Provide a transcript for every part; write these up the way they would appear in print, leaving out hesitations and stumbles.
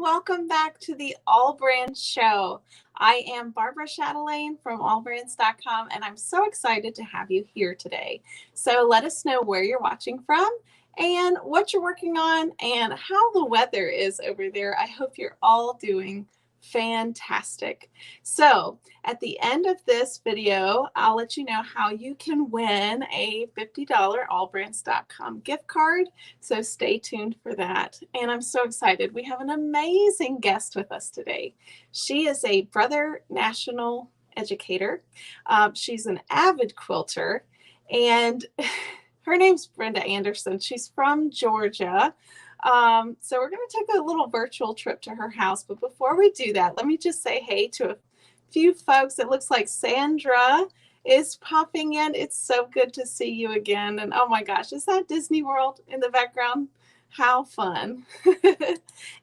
welcome back to the AllBrands show. I am Barbara Chatelaine from AllBrands.com, and I'm so excited to have you here today. So let us know where you're watching from and what you're working on and how the weather is over there. I hope you're all doing fantastic. So at the end of this video, I'll let you know how you can win a $50 allbrands.com gift card. So stay tuned for that. And I'm so excited. We have an amazing guest with us today. She is a Brother National educator. She's an avid quilter, and her name's Brenda Anderson. She's from Georgia. So we're going to take a little virtual trip to her house. But before we do that, let me just say hey to a few folks. It looks like Sandra is popping in. It's so good to see you again. And oh my gosh, is that Disney World in the background? How fun. And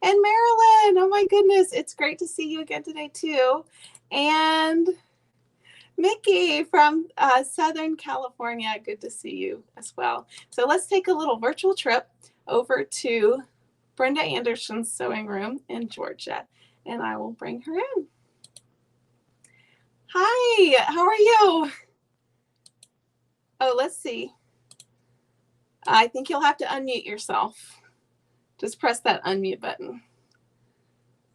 Marilyn, oh my goodness, it's great to see you again today too. And Mickey from Southern California, good to see you as well. So let's take a little virtual trip over to Brenda Anderson's sewing room in Georgia, and I will bring her in. Hi, how are you? Oh, let's see. I think you'll have to unmute yourself. Just press that unmute button.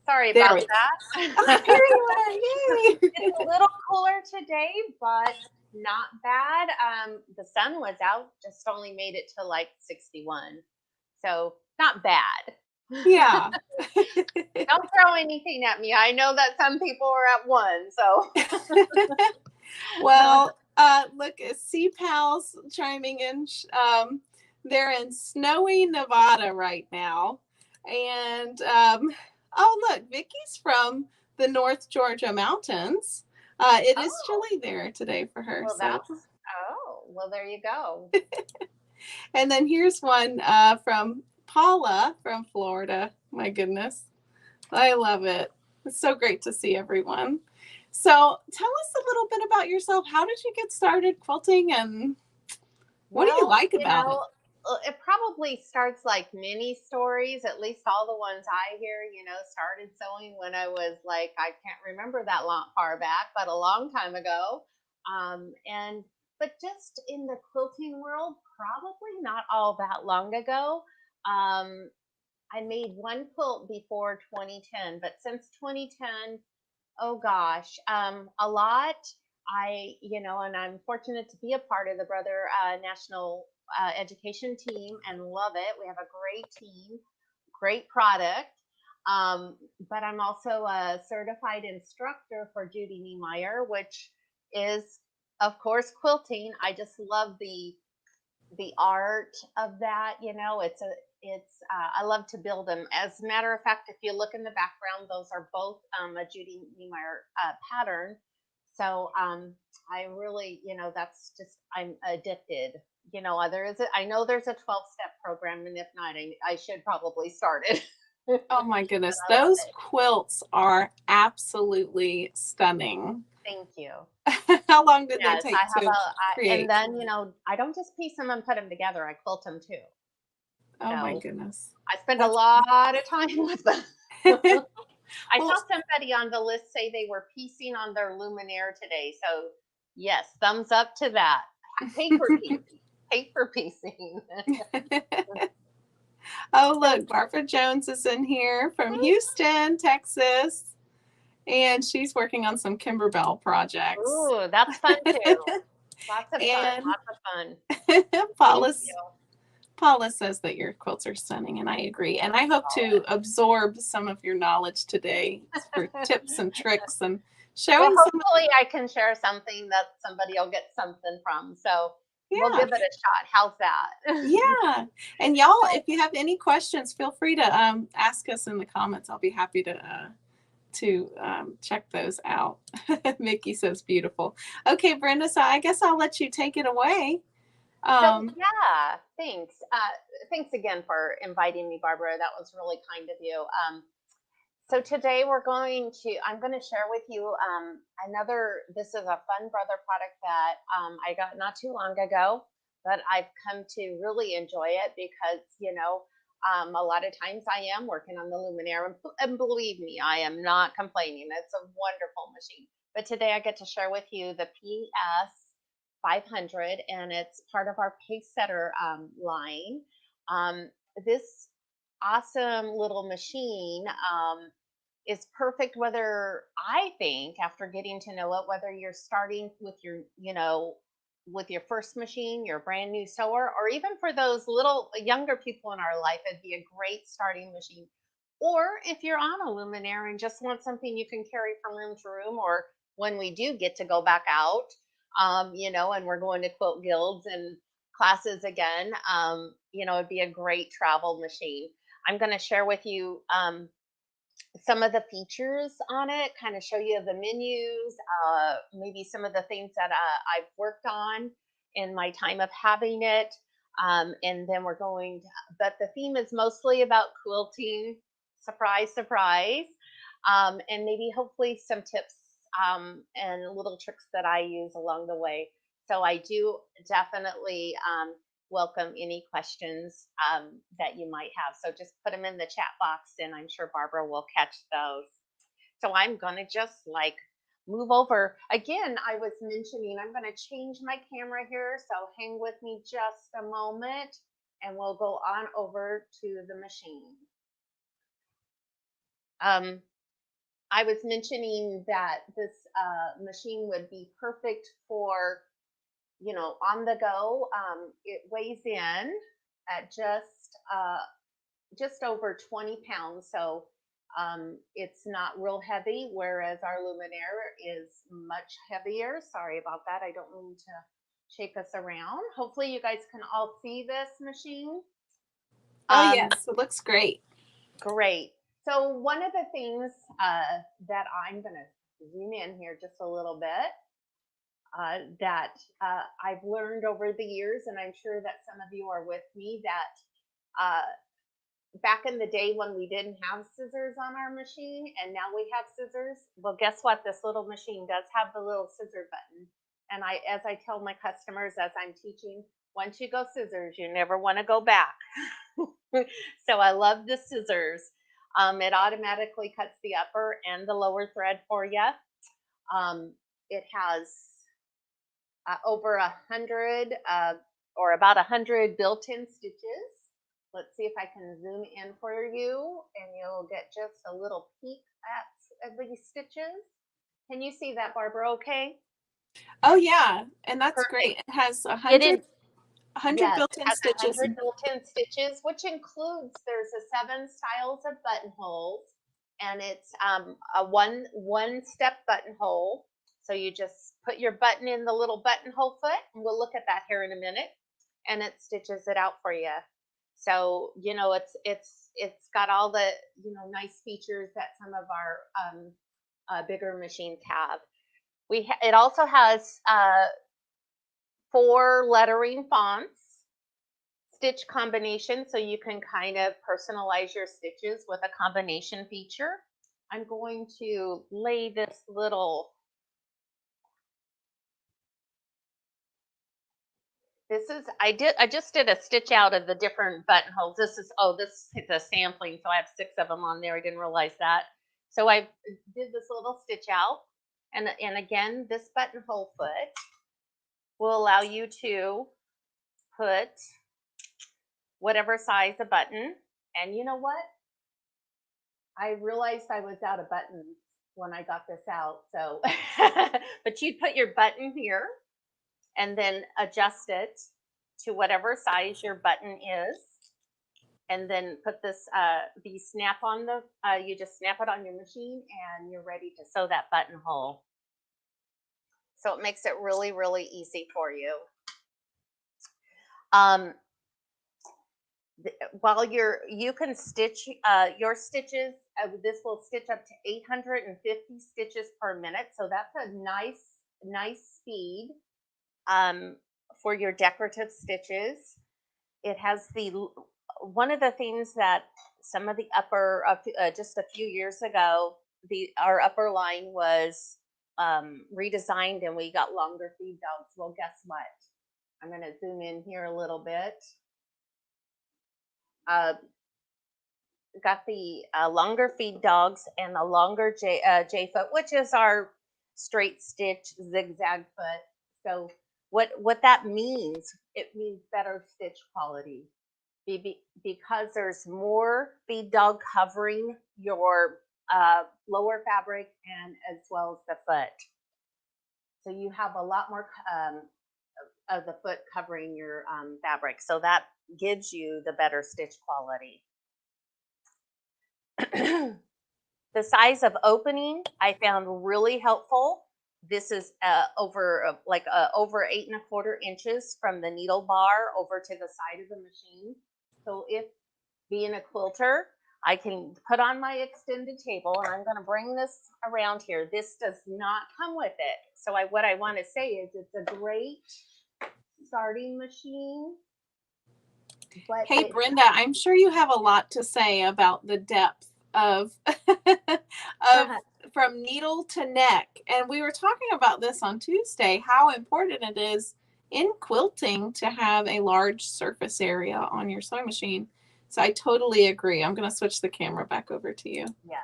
Sorry about that. Oh, here you are. Yay. It's a little cooler today, but not bad. The sun was out, just only made it to like 61. So not bad. Yeah. Don't throw anything at me. I know that some people are at 1, so. Well, look, Sea Pals chiming in. They're in snowy Nevada right now. And oh, look, Vicky's from the North Georgia mountains. It is chilly there today for her. Well, well, there you go. And then here's one from Paula from Florida. My goodness. I love it. It's so great to see everyone. So tell us a little bit about yourself. How did you get started quilting, and what do you like about it? It probably starts like many stories, at least all the ones I hear, started sewing when I was like, I can't remember that far back, but a long time ago. But just in the quilting world, probably not all that long ago. I made one quilt before 2010, but since 2010, oh gosh, a lot. And I'm fortunate to be a part of the Brother National education team and love it. We have a great team, great product. But I'm also a certified instructor for Judy Niemeyer, which is, of course, quilting. I just love the art of that. I love to build them. As a matter of fact, if you look in the background, those are both a Judy Niemeyer pattern. So I really, that's just, I'm addicted. I know there's a 12-step program, and if not, I should probably start it. Oh my goodness, those quilts are absolutely stunning. Thank you. How long did they take to create? And then, I don't just piece them and put them together. I quilt them too. Oh my goodness. I spend a lot of time with them. I saw somebody on the list say they were piecing on their luminaire today. So yes, thumbs up to that. Paper piecing. Oh, look, Barbara Jones is in here from Houston, Texas. And she's working on some Kimberbell projects. Ooh, that's fun too. Lots of fun. Paula says that your quilts are stunning, and I agree. And I hope to absorb some of your knowledge today for tips and tricks and showing. Well, hopefully I can share something that somebody will get something from. So we'll give it a shot. How's that? Yeah. And y'all, if you have any questions, feel free to ask us in the comments. I'll be happy to check those out. Mickey says beautiful. Okay, Brenda, so I guess I'll let you take it away. Yeah, thanks. Thanks again for inviting me, Barbara. That was really kind of you. So today I'm going to share with you this is a fun Brother product that I got not too long ago, but I've come to really enjoy it because, A lot of times I am working on the luminaire, and believe me, I am not complaining. It's a wonderful machine. But today I get to share with you the PS 500, and it's part of our Pacesetter line. This awesome little machine is perfect, whether, I think, after getting to know it, whether you're starting with your, with your first machine, your brand new sewer, or even for those little younger people in our life, it'd be a great starting machine. Or if you're on a luminaire and just want something you can carry from room to room, or when we do get to go back out, and we're going to quilt guilds and classes again, it'd be a great travel machine. I'm going to share with you some of the features on it, kind of show you the menus, maybe some of the things that I've worked on in my time of having it. And then we're going to, but the theme is mostly about quilting, surprise, surprise, and maybe hopefully some tips and little tricks that I use along the way. So I do definitely welcome any questions that you might have. So just put them in the chat box and I'm sure Barbara will catch those. So I'm going to just move over. Again, I was mentioning I'm going to change my camera here. So hang with me just a moment and we'll go on over to the machine. I was mentioning that this machine would be perfect for on the go. It weighs in at just over 20 pounds. So it's not real heavy, whereas our luminaire is much heavier. Sorry about that. I don't mean to shake us around. Hopefully you guys can all see this machine. Oh, yes, it looks great. Great. So one of the things that I'm going to zoom in here just a little bit, that I've learned over the years, and I'm sure that some of you are with me, that back in the day when we didn't have scissors on our machine and now we have scissors, well, guess what? This little machine does have the little scissor button. And as I tell my customers as I'm teaching, once you go scissors, you never want to go back. So I love the scissors. It automatically cuts the upper and the lower thread for you. It has over 100 or about 100 built-in stitches. Let's see if I can zoom in for you and you'll get just a little peek at these stitches. Can you see that, Barbara, okay? Oh yeah, and that's Perfect. great. It has 100 yes, built-in stitches. 100 built-in stitches, which includes, there's 7 styles of buttonholes, and it's a one-step buttonhole. So you just put your button in the little buttonhole foot, and we'll look at that here in a minute, and it stitches it out for you. So it's got all the nice features that some of our bigger machines have. It also has 4 lettering fonts, stitch combination, so you can kind of personalize your stitches with a combination feature. I'm going to lay this little, I just did a stitch out of the different buttonholes. This is a sampling, so I have 6 of them on there. I didn't realize that. So I did this little stitch out, and again, this buttonhole foot will allow you to put whatever size a button. And you know what? I realized I was out of buttons when I got this out. So, but you'd put your button here and then adjust it to whatever size your button is. And then put this, the snap on the, you just snap it on your machine and you're ready to sew that buttonhole. So it makes it really, really easy for you. While you can stitch your stitches, this will stitch up to 850 stitches per minute. So that's a nice speed for your decorative stitches. It has one of the things that some of the upper, just a few years ago, our upper line was redesigned and we got longer feed dogs. Well, guess what? I'm going to zoom in here a little bit. got the longer feed dogs and the longer J foot, which is our straight stitch zigzag foot. So what that means, it means better stitch quality because there's more feed dog covering your lower fabric and as well as the foot. So you have a lot more of the foot covering your fabric. So that gives you the better stitch quality. The size of opening I found really helpful. This is over 8¼ inches from the needle bar over to the side of the machine. So if being a quilter, I can put on my extended table, and I'm going to bring this around here. This does not come with it. So what I want to say is it's a great starting machine. But hey, Brenda, I'm sure you have a lot to say about the depth of, from needle to neck. And we were talking about this on Tuesday, how important it is in quilting to have a large surface area on your sewing machine. So I totally agree. I'm going to switch the camera back over to you. Yes.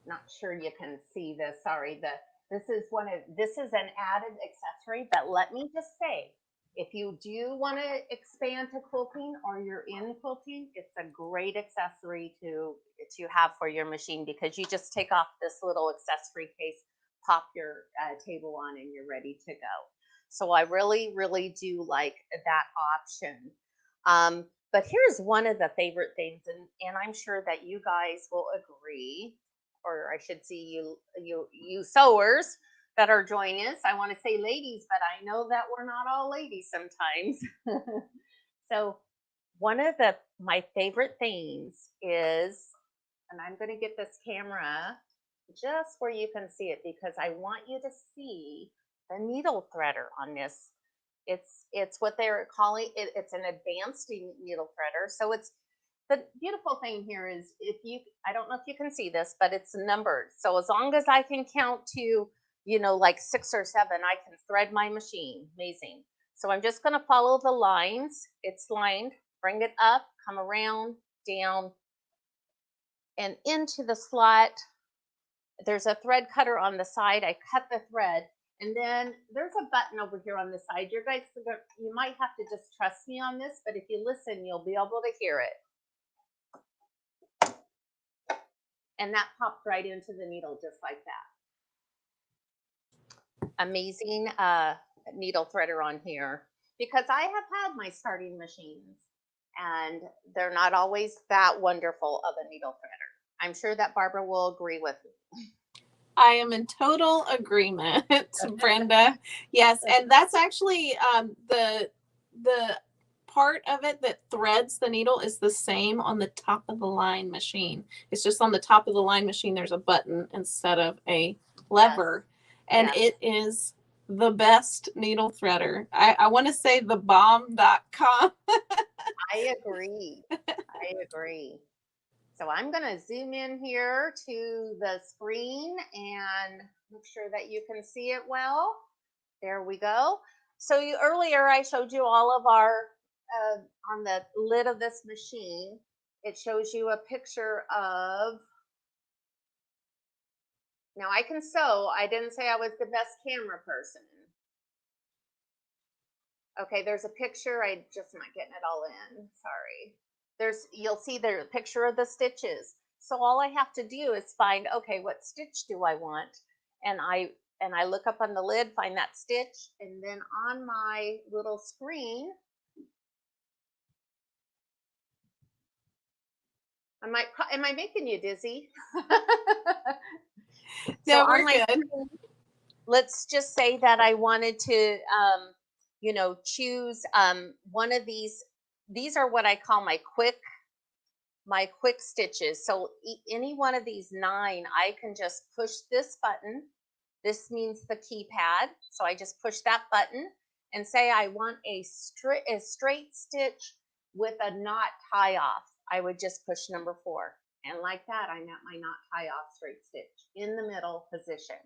Not sure you can see this. Sorry. This is an added accessory, but let me just say, if you do want to expand to quilting or you're in quilting, it's a great accessory to have for your machine, because you just take off this little accessory case, pop your table on, and you're ready to go. So I really, really do like that option. But here's one of the favorite things, and I'm sure that you guys will agree, or I should see you sewers that are joining us. I want to say ladies, but I know that we're not all ladies sometimes. So one of my favorite things is, and I'm going to get this camera just where you can see it, because I want you to see the needle threader on this. It's what they're calling it. It's an advanced needle threader. So it's, the beautiful thing here is, I don't know if you can see this, but it's numbered. So as long as I can count to, like 6 or 7, I can thread my machine. Amazing. So I'm just going to follow the lines. It's lined, bring it up, come around, down, and into the slot. There's a thread cutter on the side. I cut the thread. And then there's a button over here on the side. You might have to just trust me on this, but if you listen, you'll be able to hear it. And that popped right into the needle just like that. Amazing needle threader on here, because I have had my starting machines and they're not always that wonderful of a needle threader. I'm sure that Barbara will agree with me. I am in total agreement, Brenda. Yes, and that's actually the part of it that threads the needle is the same on the top of the line machine. It's just on the top of the line machine there's a button instead of a lever. Yes. And yes, it is the best needle threader. I want to say thebomb.com. I agree. I agree. So I'm going to zoom in here to the screen and make sure that you can see it well. There we go. So earlier I showed you all of our, on the lid of this machine, it shows you a picture of, now I can sew. I didn't say I was the best camera person. Okay, there's a picture. I just not getting it all in. Sorry. You'll see the picture of the stitches. So all I have to do is find, okay, what stitch do I want? And I look up on the lid, find that stitch, and then on my little screen, am I making you dizzy? No, so we're good. Screen, let's just say that I wanted to, choose one of these. These are what I call my quick stitches. So any one of these 9, I can just push this button. This means the keypad. So I just push that button and say I want a straight stitch with a knot tie off. I would just push number 4. And like that, I'm at my knot tie off straight stitch in the middle position.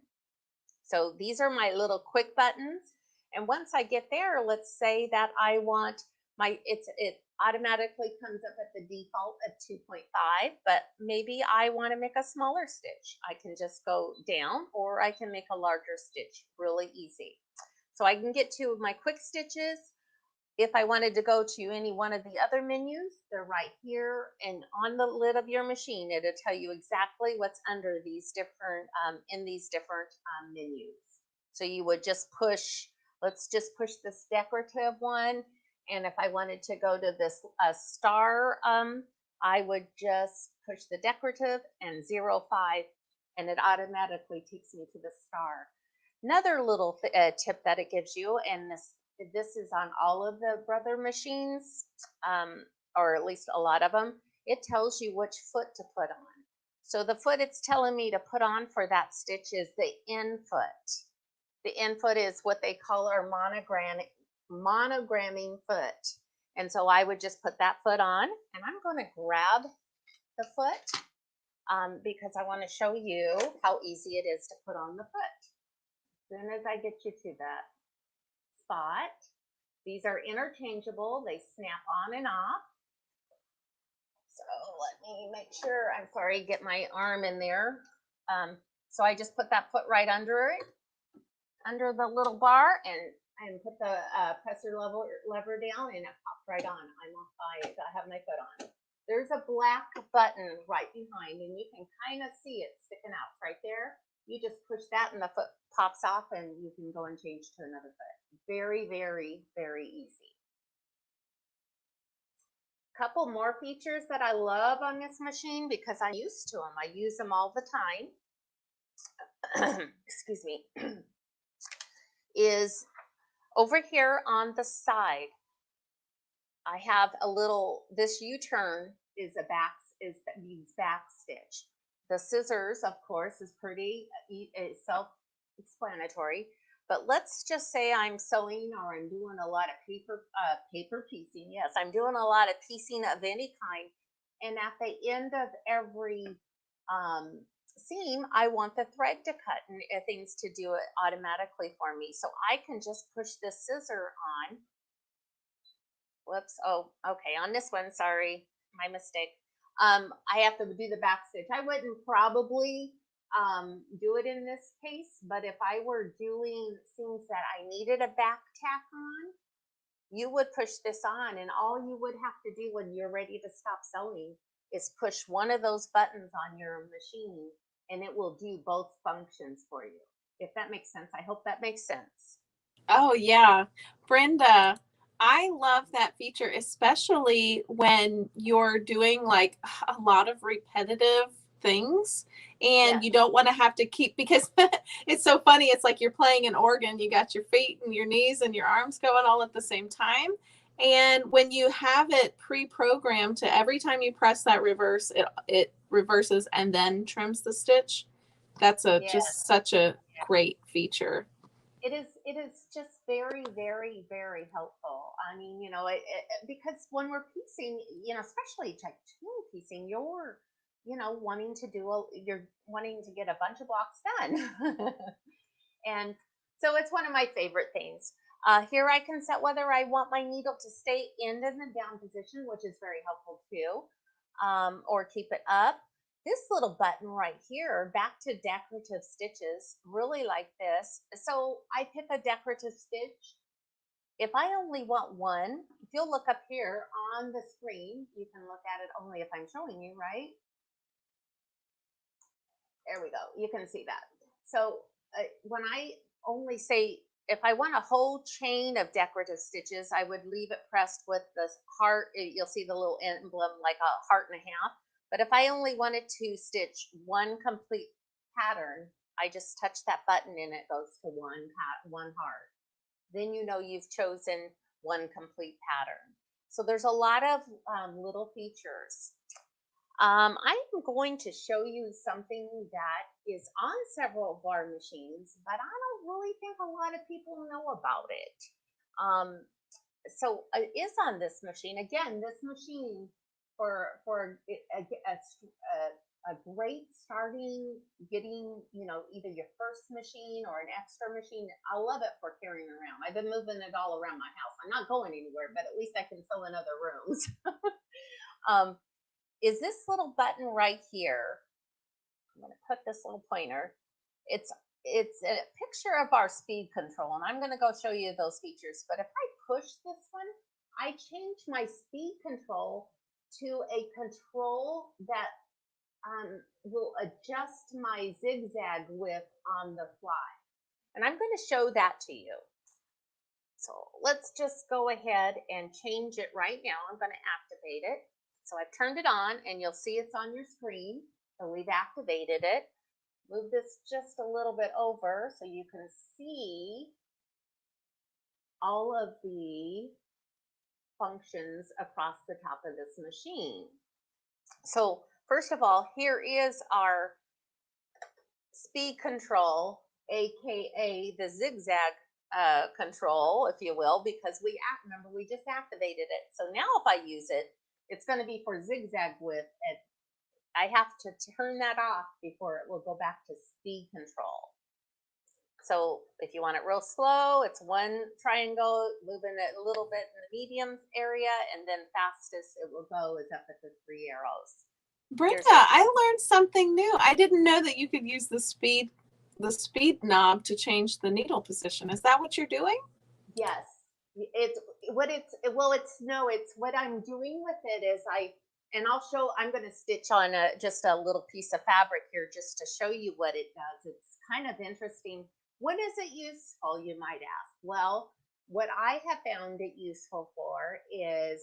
So these are my little quick buttons. And once I get there, let's say that I want it automatically comes up at the default of 2.5, but maybe I want to make a smaller stitch. I can just go down, or I can make a larger stitch. Really easy. So I can get to my quick stitches. If I wanted to go to any one of the other menus, they're right here, and on the lid of your machine, it'll tell you exactly what's under these different in these different menus. So you would just push. Let's just push this decorative one, and if I wanted to go to this star, I would just push the decorative and 05, and it automatically takes me to the star. Another little tip that it gives you, and this is on all of the Brother machines, or at least a lot of them, it tells you which foot to put on. So the foot it's telling me to put on for that stitch is the in foot. The in foot is what they call our monogramming foot. And so I would just put that foot on, and I'm going to grab the foot because I want to show you how easy it is to put on the foot. As soon as I get you to that spot, these are interchangeable. They snap on and off. So let me make sure, I'm sorry, get my arm in there. So I just put that foot right under it, under the little bar, and put the presser lever down, and it popped right on. I'm off by it. I have my foot on. There's a black button right behind, and you can kind of see it sticking out right there. You just push that and the foot pops off, and you can go and change to another foot. Very, very, very easy. Couple more features that I love on this machine because I'm used to them. I use them all the time. Excuse me. Is over here on the side, I have a little, this U-turn is means back stitch. The scissors, of course, is pretty self-explanatory. But let's just say I'm sewing, or I'm doing a lot of paper piecing. Yes, I'm doing a lot of piecing of any kind. And at the end of every seam, I want the thread to cut and things to do it automatically for me. So I can just push this scissor on. Whoops. Oh, okay. On this one, sorry, my mistake. I have to do the back stitch. I wouldn't probably do it in this case, but if I were doing seams that I needed a back tack on, you would push this on, and all you would have to do when you're ready to stop sewing is push one of those buttons on your machine, and it will do both functions for you. If that makes sense. I hope that makes sense. Oh yeah, Brenda, I love that feature, especially when you're doing like a lot of repetitive things and Yes. you don't want to have to keep, because it's so funny. It's like you're playing an organ. You got your feet and your knees and your arms going all at the same time. And when you have it pre-programmed to every time you press that reverse, it reverses and then trims the stitch. That's Yes. just such a great feature. It is just very, very, very helpful. I mean, you know, because when we're piecing, you know, especially like tool piecing, you're wanting to get a bunch of blocks done. And so it's one of my favorite things. Here I can set whether I want my needle to stay in the down position, which is very helpful too, or keep it up. This little button right here, back to decorative stitches, really like this. So I pick a decorative stitch. If I only want one, if you'll look up here on the screen, you can look at it only if I'm showing you, right? There we go. You can see that. So when I only say, if I want a whole chain of decorative stitches, I would leave it pressed with the heart. You'll see the little emblem like a heart and a half. But if I only wanted to stitch one complete pattern, I just touch that button and it goes to one heart. Then you know you've chosen one complete pattern. So there's a lot of little features. I'm going to show you something that is on several of our machines, but I don't really think a lot of people know about it. So it is on this machine. Again, this machine for a great starting, getting, you know, either your first machine or an extra machine. I love it for carrying around. I've been moving it all around my house. I'm not going anywhere, but at least I can fill in other rooms. um, is this little button right here. I'm going to put this little pointer. It's it's a picture of our speed control, and I'm going to go show you those features. But if I push this one, I change my speed control to a control that will adjust my zigzag width on the fly. And I'm going to show that to you. So let's just go ahead and change it right now. I'm going to activate it. So I've turned it on, and you'll see it's on your screen. So we've activated it. Move this just a little bit over so you can see all of the functions across the top of this machine. So first of all, here is our speed control, aka the zigzag control, if you will, because remember we just activated it. So now if I use it, it's going to be for zigzag width, and I have to turn that off before it will go back to speed control. So if you want it real slow, it's one triangle, moving it a little bit in the medium area, and then fastest it will go is up at the 3 arrows. Brenda, I learned something new. I didn't know that you could use the speed knob to change the needle position. Is that what you're doing? Yes. It's what I'm doing with it is I'm going to stitch on just a little piece of fabric here just to show you what it does. It's kind of interesting. When is it useful, you might ask? Well, what I have found it useful for is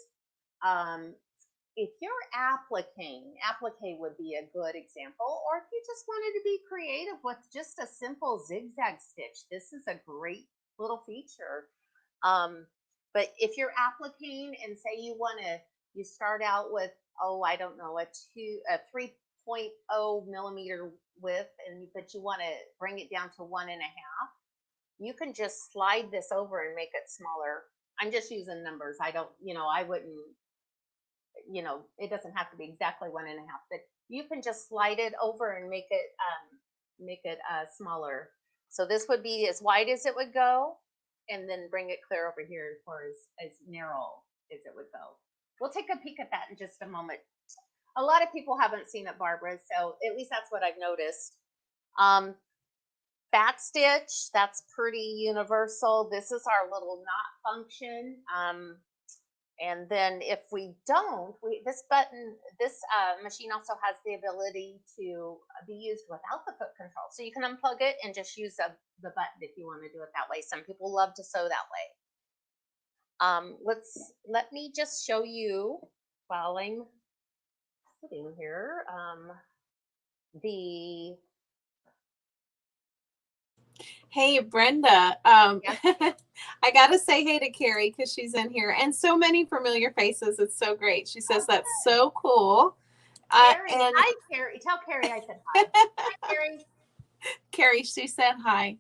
if you're applique would be a good example, or if you just wanted to be creative with just a simple zigzag stitch, this is a great little feature. But if you're appliquing and say you start out with, I don't know, a 3.0 millimeter width, but you want to bring it down to 1.5, you can just slide this over and make it smaller. I'm just using numbers. I don't, I wouldn't, it doesn't have to be exactly 1.5, but you can just slide it over and make it smaller. So this would be as wide as it would go, and then bring it clear over here for as narrow as it would go. We'll take a peek at that in just a moment. A lot of people haven't seen it, Barbara, so at least that's what I've noticed. Back stitch, that's pretty universal. This is our little knot function. And then if we don't, this machine also has the ability to be used without the foot control. So you can unplug it and just use the button if you want to do it that way. Some people love to sew that way. Let me just show you while I'm sitting here, Hey, Brenda. Yes. I got to say hey to Carrie because she's in here, and so many familiar faces. It's so great. She says that's so cool. Carrie, hi, Carrie. Tell Carrie I said hi. Hi, Carrie. Carrie, she said hi.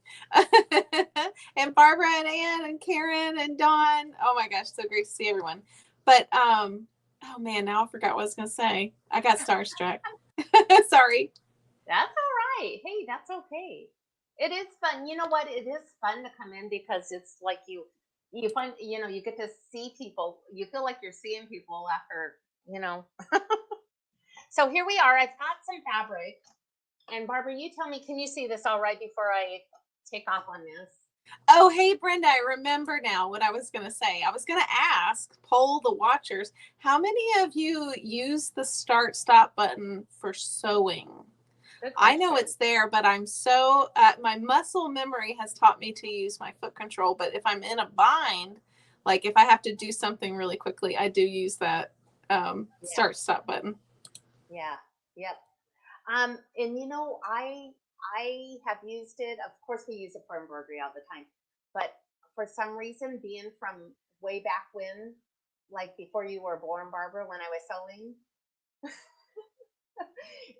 And Barbara and Ann and Karen and Dawn. Oh my gosh, so great to see everyone. But oh man, now I forgot what I was gonna say. I got starstruck. Sorry. That's all right. Hey, that's okay. It is fun. You know what? It is fun to come in because it's like you find, you get to see people. You feel like you're seeing people after. So here we are. I've got some fabric. And Barbara, you tell me, can you see this all right before I take off on this? Oh, hey, Brenda, I remember now what I was going to say. I was going to poll the watchers, how many of you use the start stop button for sewing? I know it's there, but I'm so, my muscle memory has taught me to use my foot control. But if I'm in a bind, like if I have to do something really quickly, I do use that start stop button. Yeah. Yep. And I have used it. Of course, we use it for embroidery all the time, but for some reason, being from way back when, like before you were born, Barbara, when I was sewing,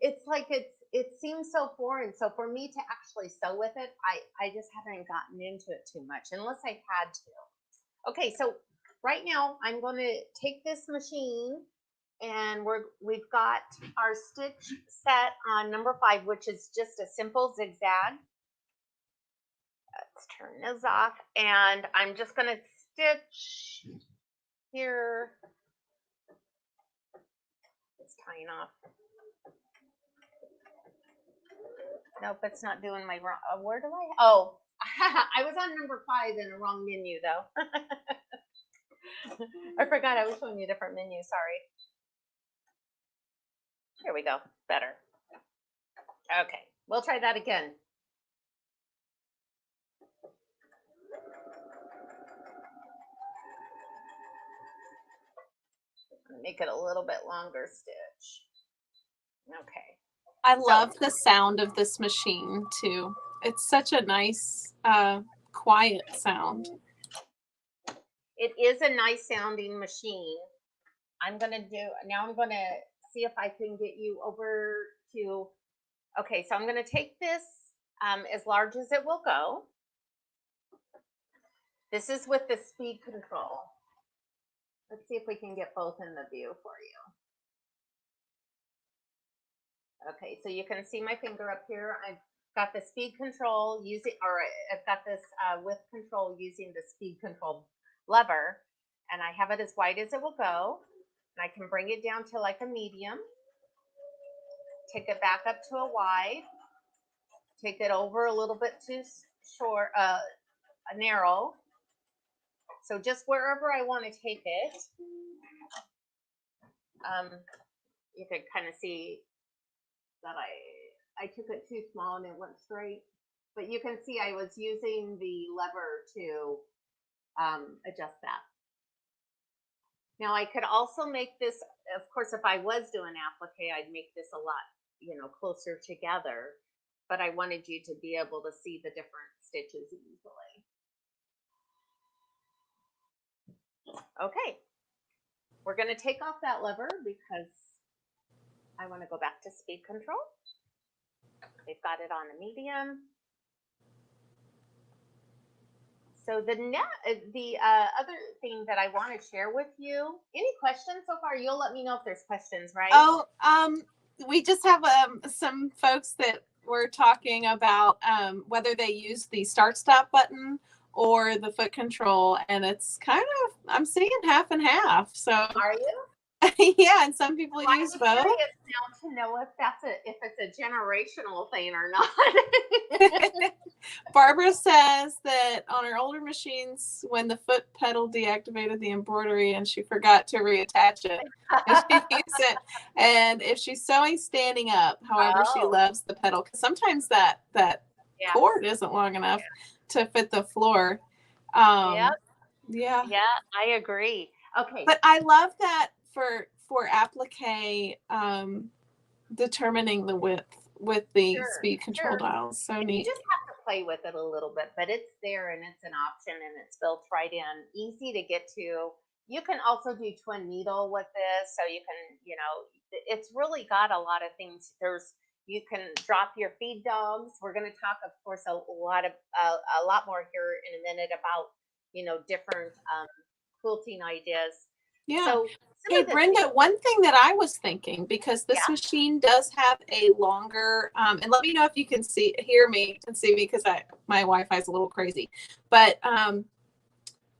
it's like it seems so foreign. So for me to actually sew with it, I just haven't gotten into it too much unless I had to. Okay, so right now I'm going to take this machine And we've got our stitch set on number 5, which is just a simple zigzag. Let's turn this off, and I'm just going to stitch here. It's tying off. Nope, it's not doing my wrong. Where do I? Oh, I was on number 5 in a wrong menu though. I forgot I was showing you a different menu. Sorry. Here we go. Better. Okay, we'll try that again. Make it a little bit longer stitch. Okay. I love the sound of this machine too. It's such a nice, quiet sound. It is a nice sounding machine. I'm going to see if I can get you over to, okay, so I'm going to take this as large as it will go. This is with the speed control. Let's see if we can get both in the view for you. Okay, so you can see my finger up here. I've got the speed control I've got this width control using the speed control lever, and I have it as wide as it will go. And I can bring it down to like a medium, take it back up to a wide, take it over a little bit too short, a narrow. So just wherever I want to take it, you can kind of see that I took it too small and it went straight. But you can see I was using the lever to adjust that. Now I could also make this, of course, if I was doing applique, I'd make this a lot, closer together. But I wanted you to be able to see the different stitches easily. Okay, we're going to take off that lever because I want to go back to speed control. They've got it on a medium. So the other thing that I want to share with you, any questions so far? You'll let me know if there's questions, right? Oh, we just have some folks that were talking about whether they use the start stop button or the foot control, and it's kind of, I'm seeing half and half. So are you? Yeah, and some people use both. I'm curious now to know if it's a generational thing or not. Barbara says that on her older machines, when the foot pedal deactivated the embroidery and she forgot to reattach it, and she used it. And if she's sewing standing up, however, she loves the pedal because sometimes that cord isn't long enough to fit the floor. Yeah, I agree. Okay, but I love that for applique, determining the width with the speed control dials. So neat. You just have to play with it a little bit, but it's there and it's an option and it's built right in, easy to get to. You can also do twin needle with this, so you can, it's really got a lot of things. You can drop your feed dogs. We're going to talk, of course, a lot more here in a minute about, different quilting ideas. Yeah. So, hey, Brenda, one thing that I was thinking, because this machine does have a longer, and let me know if you can hear me and see me, because my Wi-Fi is a little crazy. But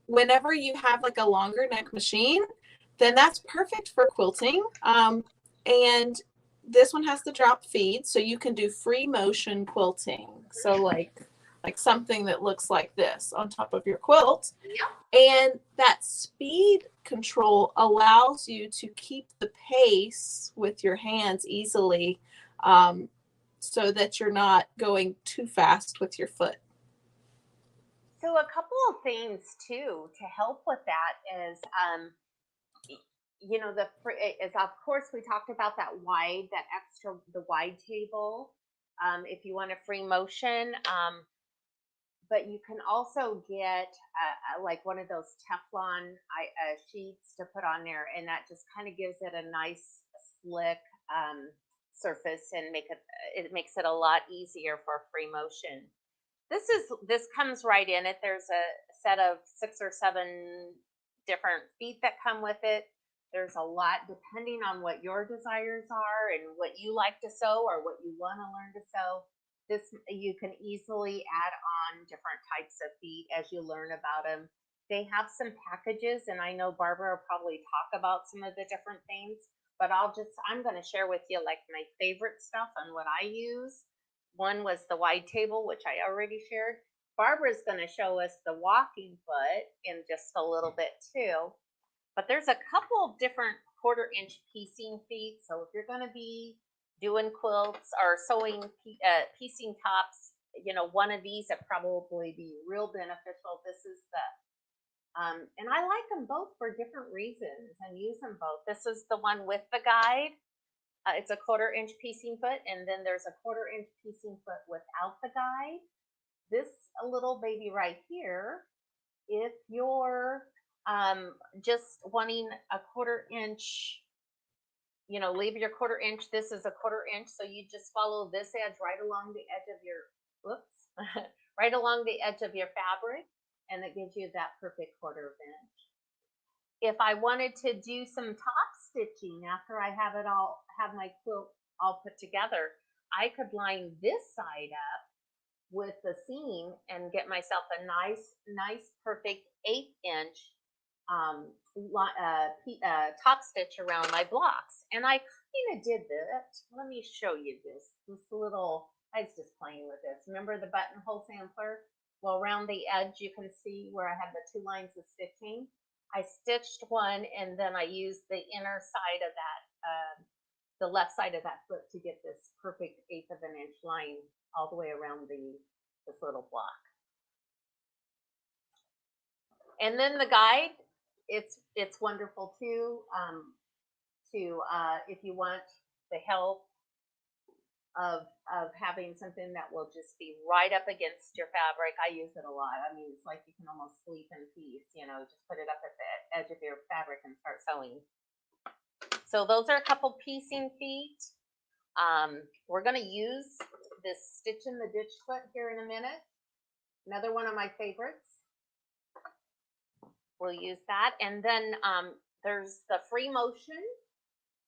whenever you have like a longer neck machine, then that's perfect for quilting. And this one has the drop feed, so you can do free motion quilting. So like something that looks like this on top of your quilt. And that speed control allows you to keep the pace with your hands easily, so that you're not going too fast with your foot. So a couple of things too to help with that is, of course we talked about that wide table, if you want a free motion, but you can also get like one of those Teflon sheets to put on there, and that just kind of gives it a nice slick surface and it makes it a lot easier for free motion. This comes right in it. There's a set of 6 or 7 different feet that come with it. There's a lot depending on what your desires are and what you like to sew or what you want to learn to sew. This you can easily add on different types of feet as you learn about them. They have some packages, and I know Barbara will probably talk about some of the different things, but I'm going to share with you like my favorite stuff and what I use. One was the wide table, which I already shared. Barbara's going to show us the walking foot in just a little bit too. But there's a couple different 1/4-inch piecing feet. So if you're going to be doing quilts or sewing piecing tops, you know, one of these would probably be real beneficial. This is the and I like them both for different reasons and use them both. This is the one with the guide. It's a 1/4-inch piecing foot, and then there's a 1/4-inch piecing foot without the guide. This little baby right here, if you're just wanting a 1/4-inch, you know, leave your 1/4-inch. This is a 1/4-inch, so you just follow this edge right along the edge of your, whoops, right along the edge of your fabric, and it gives you that perfect 1/4 inch. If I wanted to do some top stitching after I have my quilt all put together, I could line this side up with the seam and get myself a nice perfect 1/8-inch top stitch around my blocks. And I kind of did that. Let me show you this little, I was just playing with this. Remember the buttonhole sampler? Well, around the edge, you can see where I have the 2 lines of stitching. I stitched one, and then I used the inner side of that, the left side of that foot to get this perfect 1/8 of an inch line all the way around this little block. And then the guide, it's wonderful too. If you want the help of having something that will just be right up against your fabric, I use it a lot. I mean, it's like you can almost sleep in peace. You know, just put it up at the edge of your fabric and start sewing. So those are a couple piecing feet. We're going to use this stitch in the ditch foot here in a minute. Another one of my favorites. We'll use that. And then there's the free motion.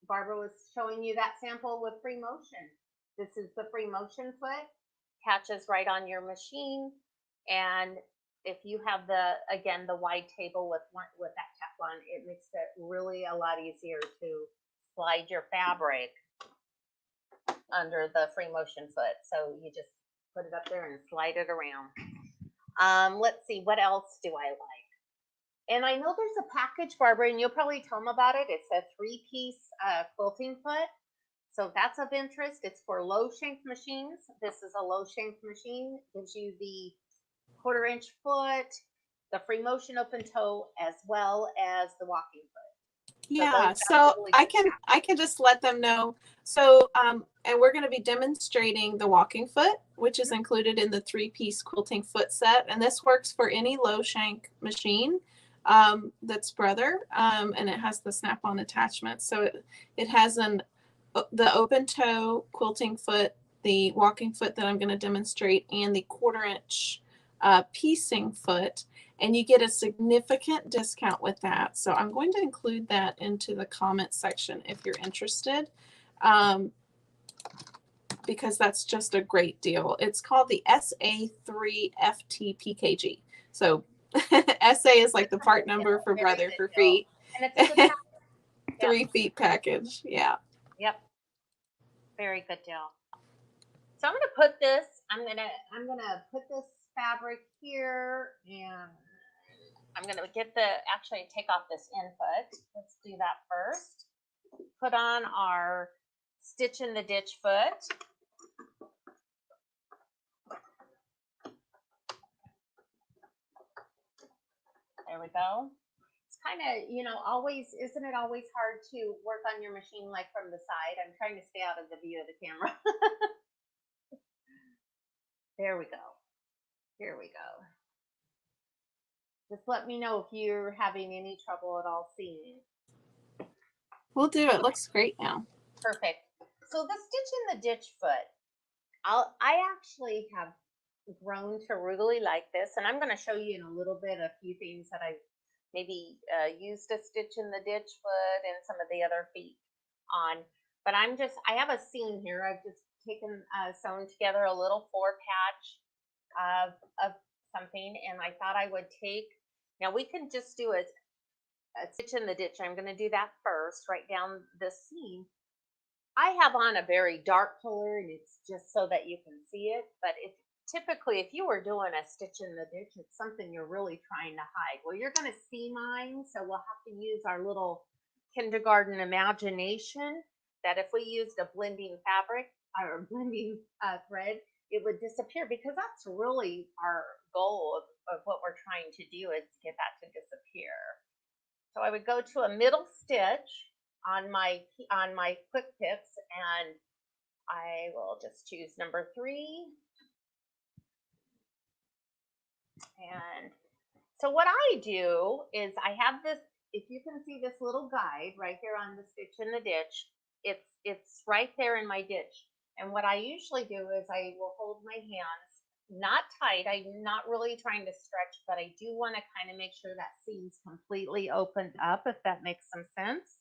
Barbara was showing you that sample with free motion. This is the free motion foot. Catches right on your machine. And if you have the wide table with that Teflon, it makes it really a lot easier to slide your fabric under the free motion foot. So you just put it up there and slide it around. Let's see, what else do I like? And I know there's a package, Barbara, and you'll probably tell them about it. It's a 3-piece quilting foot. So if that's of interest. It's for low shank machines. This is a low shank machine. Gives you the 1/4-inch foot, the free motion open toe, as well as the walking foot. Yeah, so I can just let them know. So and we're going to be demonstrating the walking foot, which is included in the 3-piece quilting foot set, and this works for any low shank machine that's Brother, and it has the snap-on attachment. So it has the open toe quilting foot, the walking foot that I'm going to demonstrate, and the 1/4-inch piecing foot, and you get a significant discount with that. So I'm going to include that into the comment section if you're interested, because that's just a great deal. It's called the SA3 FTPKG. So SA is like the part number for Brother for feet. And it's a good 3 feet package. Yeah. Yep. Very good deal. So I'm gonna put this. I'm gonna put this fabric here, and I'm gonna actually take off this input. Let's do that first. Put on our stitch in the ditch foot. There we go. It's kind of, you know, isn't it always hard to work on your machine like from the side? I'm trying to stay out of the view of the camera. There we go. Here we go. Just let me know if you're having any trouble at all seeing. We'll do it. Looks great now. Perfect. So the stitch in the ditch foot, I actually have grown to really like this, and I'm going to show you in a little bit a few things that I've maybe used a stitch in the ditch foot and some of the other feet on. But I have a seam here. I've just taken, sewn together a little 4 patch of something, and I thought I would take, now we can just do a stitch in the ditch. I'm going to do that first, right down the seam. I have on a very dark color, and it's just so that you can see it. But typically, if you were doing a stitch in the ditch, it's something you're really trying to hide. Well, you're going to see mine, so we'll have to use our little kindergarten imagination, that if we used a blending fabric or blending thread, it would disappear, because that's really our goal of what we're trying to do, is get that to disappear. So I would go to a middle stitch on my quick picks, and I will just choose number 3. And so what I do is I have this, if you can see this little guide right here on the stitch in the ditch, it's right there in my ditch. And what I usually do is I will hold my hands not tight. I'm not really trying to stretch, but I do want to kind of make sure that seam's completely opened up, if that makes some sense.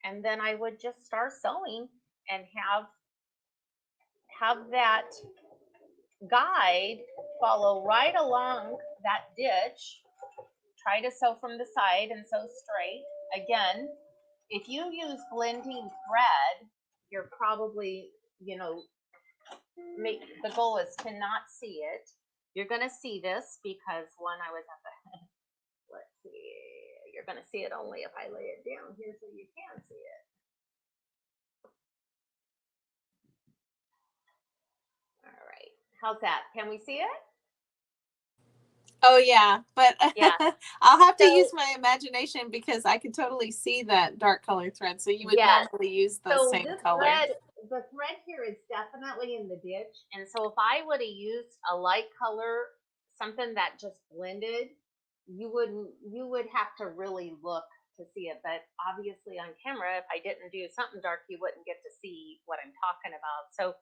And then I would just start sewing and have that guide follow right along that ditch. Try to sew from the side and sew straight. Again, if you use blending thread, you're probably, the goal is to not see it. You're going to see this because when I was at the, let's see, you're going to see it only if I lay it down here so you can see it. All right. How's that? Can we see it? Oh yeah, but Yeah. I'll have to So, use my imagination, because I can totally see that dark color thread. So you would yes. normally use the So same this color. the thread here is definitely in the ditch. And so if I would have used a light color, something that just blended, you would have to really look to see it. But obviously on camera, if I didn't do something dark, you wouldn't get to see what I'm talking about. So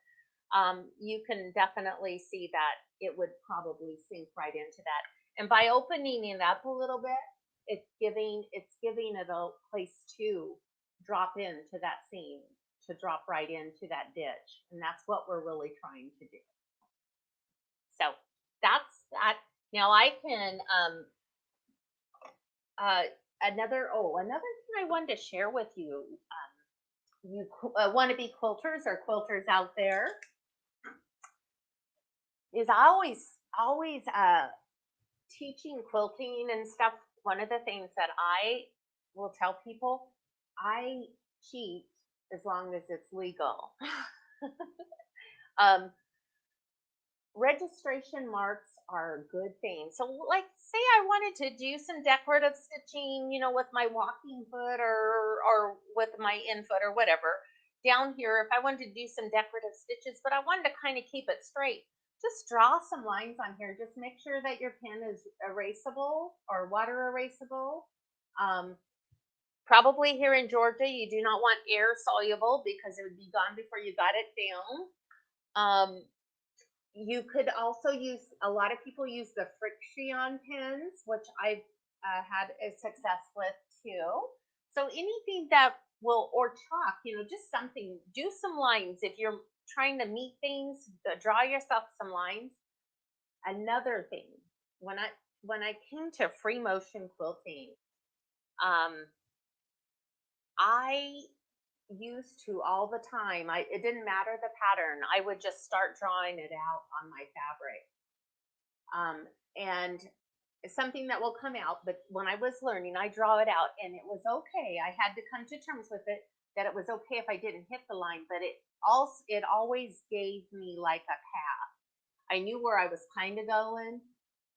you can definitely see that it would probably sink right into that. And by opening it up a little bit, it's giving it a place to drop into that seam, to drop right into that ditch. And that's what we're really trying to do. So that's that. Now I can, another thing I wanted to share with you, you want to be quilters or quilters out there, is I always teaching quilting and stuff. One of the things that I will tell people, I cheat as long as it's legal. Registration marks are a good thing. So like, say I wanted to do some decorative stitching, with my walking foot or with my in foot or whatever down here, if I wanted to do some decorative stitches, but I wanted to kind of keep it straight, just draw some lines on here. Just make sure that your pen is erasable or water erasable. Probably here in Georgia, you do not want air soluble, because it would be gone before you got it down. You could also use, a lot of people use the friction pens, which I've had a success with too. So anything that will, or chalk, just something, do some lines. If you're trying to meet things, draw yourself some lines. Another thing, when I came to free motion quilting, I used to all the time, it didn't matter the pattern, I would just start drawing it out on my fabric. And something that will come out, but when I was learning, I draw it out, and it was okay. I had to come to terms with it, that it was okay if I didn't hit the line, but it always gave me like a path. I knew where I was kind of going.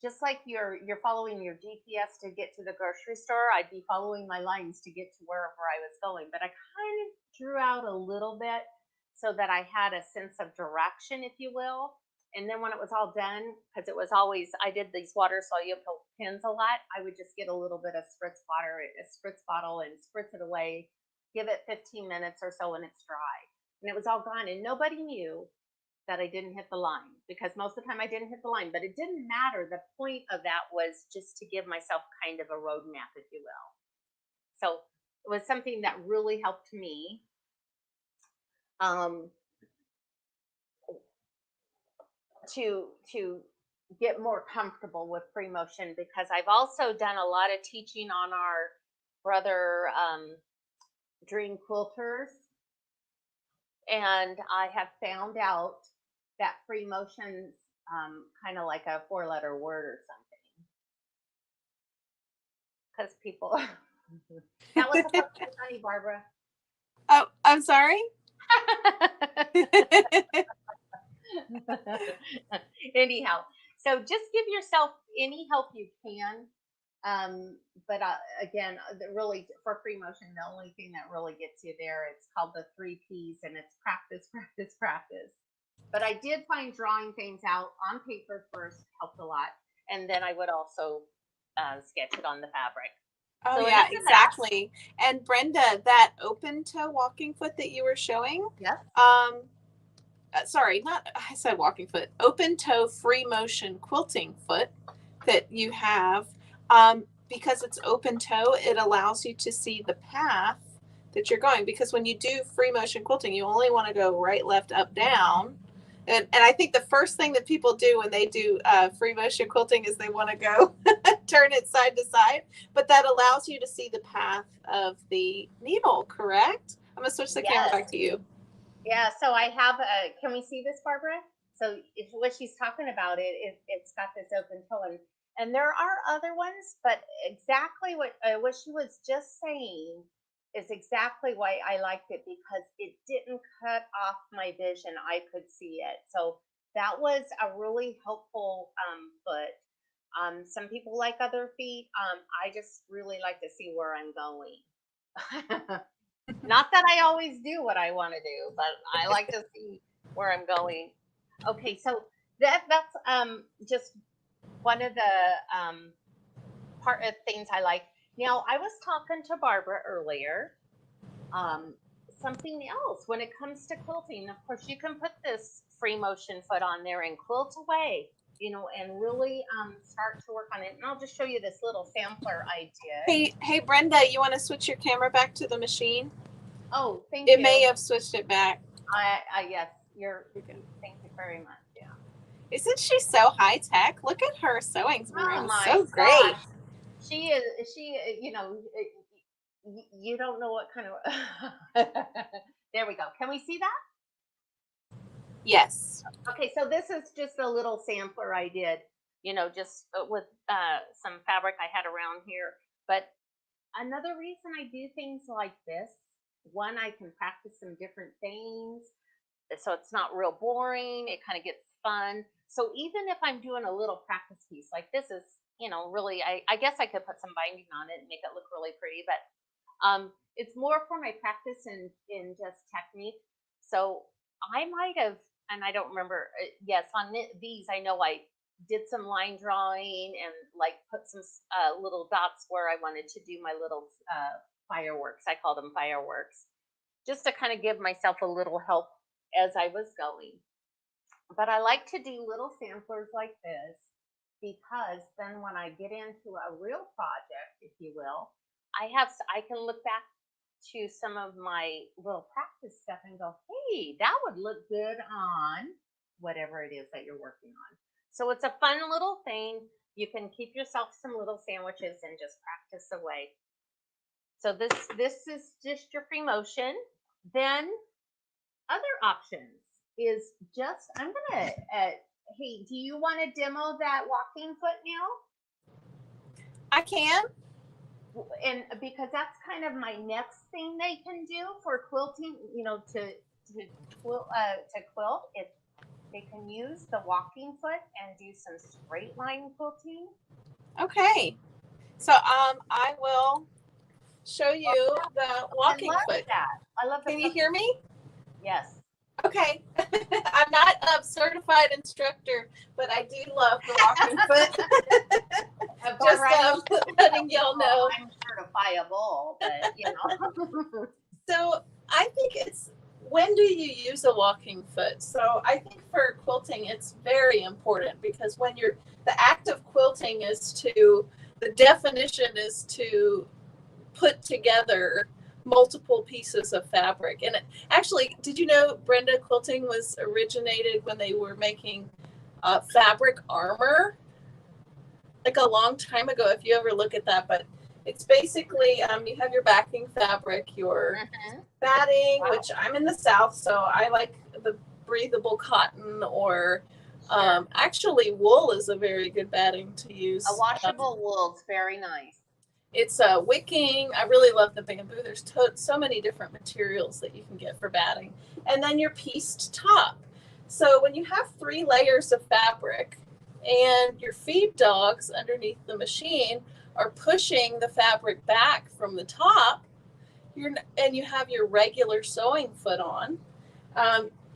Just like you're following your GPS to get to the grocery store, I'd be following my lines to get to wherever I was going. But I kind of drew out a little bit so that I had a sense of direction, if you will. And then when it was all done, because it was always, I did these water soluble pens a lot, I would just get a little bit of spritz water, a spritz bottle, and spritz it away, give it 15 minutes or so, and it's dry. And it was all gone. And nobody knew that I didn't hit the line, because most of the time I didn't hit the line, but it didn't matter. The point of that was just to give myself kind of a roadmap, if you will. So it was something that really helped me. To get more comfortable with free motion, because I've also done a lot of teaching on our Brother Dream Quilters, and I have found out that free motion's kind of like a 4-letter word or something, because people that was supposed to be funny, Barbara. Oh, I'm sorry. Anyhow, so just give yourself any help you can. But again, really for free motion, the only thing that really gets you there, it's called the 3 Ps, and it's practice, practice, practice. But I did find drawing things out on paper first helped a lot, and then I would also sketch it on the fabric. Oh, so yeah, exactly. And Brenda, that open toe walking foot that you were showing, yes. Sorry, I said walking foot, open toe free motion quilting foot that you have, because it's open toe, it allows you to see the path that you're going, because when you do free motion quilting, you only want to go right, left, up, down. And I think the first thing that people do when they do free motion quilting is they want to go turn it side to side, but that allows you to see the path of the needle, correct? I'm going to switch the camera back to you. Yeah, so I have can we see this, Barbara? So what she's talking about, it's got this open toe, and there are other ones, but exactly what she was just saying is exactly why I liked it, because it didn't cut off my vision. I could see it. So that was a really helpful foot. Some people like other feet. I just really like to see where I'm going. Not that I always do what I want to do, but I like to see where I'm going. Okay, so that's just one of the part of things I like. Now, I was talking to Barbara earlier. Something else when it comes to quilting, of course, you can put this free motion foot on there and quilt away, and really start to work on it. And I'll just show you this little sampler I did. Hey, Brenda, you want to switch your camera back to the machine? Oh, thank you. It may have switched it back. Yes, thank you very much. Yeah. Isn't she so high tech? Look at her sewing. Oh my so gosh. great. She is. You don't know what kind of. There we go. Can we see that? Yes. Okay, so this is just a little sampler I did, just with some fabric I had around here. But another reason I do things like this, one, I can practice some different things, so it's not real boring. It kind of gets fun. So even if I'm doing a little practice piece, like this is, really, I guess I could put some binding on it and make it look really pretty, but it's more for my practice in just technique. So I might have, and I don't remember, yes, on these, I know I did some line drawing and like put some little dots where I wanted to do my little fireworks. I call them fireworks, just to kind of give myself a little help as I was going. But I like to do little samplers like this, because then when I get into a real project, if you will, I can look back to some of my little practice stuff and go, hey, that would look good on whatever it is that you're working on. So it's a fun little thing. You can keep yourself some little sandwiches and just practice away. So this is just your free motion. Then other options is just, I'm gonna, hey, do you want to demo that walking foot now? I can. And because that's kind of my next thing they can do for quilting, to quilt, if they can use the walking foot and do some straight line quilting. Okay, so I will show you the walking foot. I love that. Can you hear me? Yes. Okay. I'm not a certified instructor, but I do love the walking foot. Just letting y'all know. I'm certifiable, but So I think it's when do you use a walking foot? So I think for quilting, it's very important because when the act of quilting the definition is to put together multiple pieces of fabric. And actually, did you know Brenda, quilting was originated when they were making fabric armor, like a long time ago, if you ever look at that. But it's basically you have your backing fabric, your batting, Wow. which I'm in the South, so I like the breathable cotton, or actually wool is a very good batting to use. A washable wool, it's very nice. It's wicking. I really love the bamboo. There's so many different materials that you can get for batting. And then your pieced top. So when you have 3 layers of fabric and your feed dogs underneath the machine are pushing the fabric back from the top, and you have your regular sewing foot on,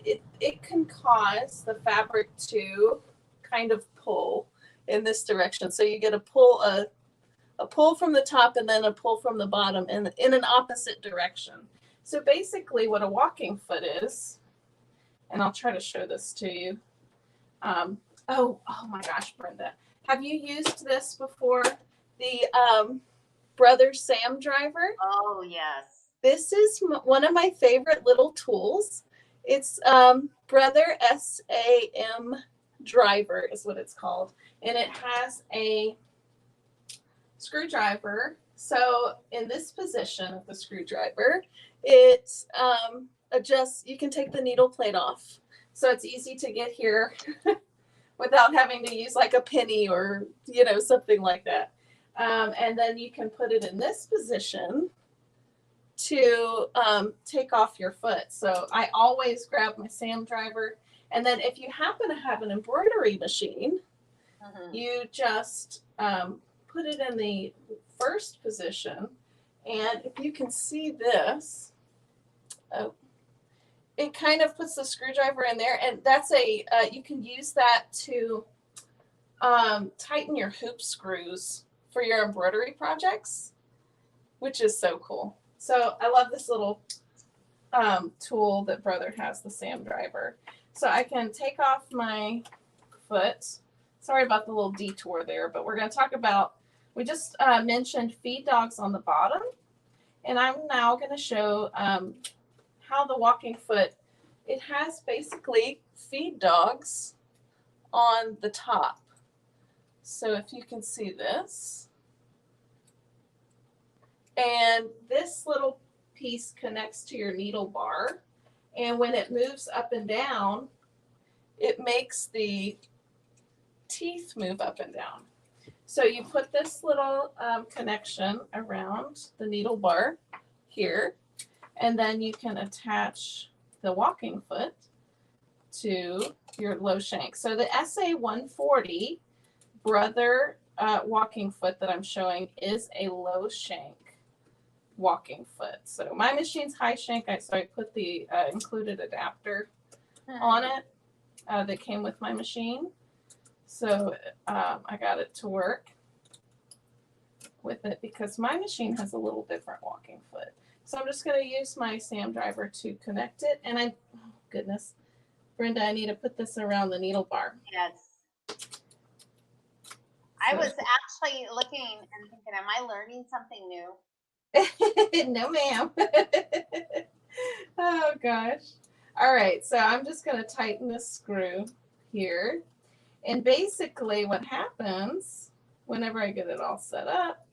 it can cause the fabric to kind of pull in this direction. So you get a pull from the top and then a pull from the bottom in an opposite direction. So basically what a walking foot is, and I'll try to show this to you. Oh my gosh, Brenda, have you used this before? The Brother Sam driver? Oh, yes. This is one of my favorite little tools. It's Brother SAM driver is what it's called. And it has a screwdriver. So in this position of the screwdriver, it adjusts, you can take the needle plate off. So it's easy to get here without having to use like a penny or, something like that. And then you can put it in this position to take off your foot. So I always grab my Sam driver. And then if you happen to have an embroidery machine, you just put it in the first position. And if you can see this, it kind of puts the screwdriver in there. And that's you can use that to tighten your hoop screws for your embroidery projects, which is so cool. So I love this little tool that Brother has, the Sam driver. So I can take off my foot. Sorry about the little detour there, but we're going to talk about, we just mentioned feed dogs on the bottom. And I'm now going to show how the walking foot, it has basically feed dogs on the top. So if you can see this, and this little piece connects to your needle bar, and when it moves up and down, it makes the teeth move up and down. So you put this little connection around the needle bar here, and then you can attach the walking foot to your low shank. So the SA140 Brother walking foot that I'm showing is a low shank walking foot. So my machine's high shank, so I put the included adapter on it that came with my machine. So I got it to work with it because my machine has a little different walking foot. So I'm just going to use my Sam driver to connect it. And oh goodness, Brenda, I need to put this around the needle bar. Yes. I was actually looking and thinking, am I learning something new? No, ma'am. Oh gosh. All right, so I'm just going to tighten the screw here. And basically what happens whenever I get it all set up,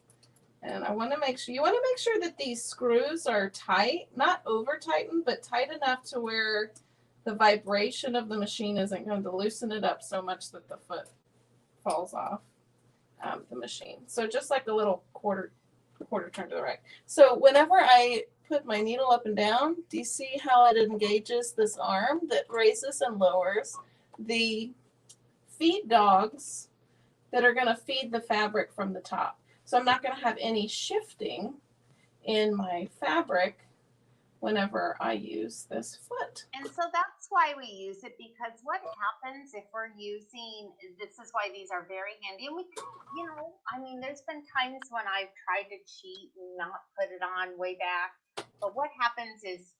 and I want to make sure, you want to make sure that these screws are tight, not over tightened, but tight enough to where the vibration of the machine isn't going to loosen it up so much that the foot falls off the machine. So just like a little quarter turn to the right. So whenever I put my needle up and down, do you see how it engages this arm that raises and lowers the feed dogs that are going to feed the fabric from the top? So I'm not going to have any shifting in my fabric whenever I use this foot. And so that's why we use it, because what happens if we're using, this is why these are very handy. And we can, there's been times when I've tried to cheat and not put it on way back. But what happens is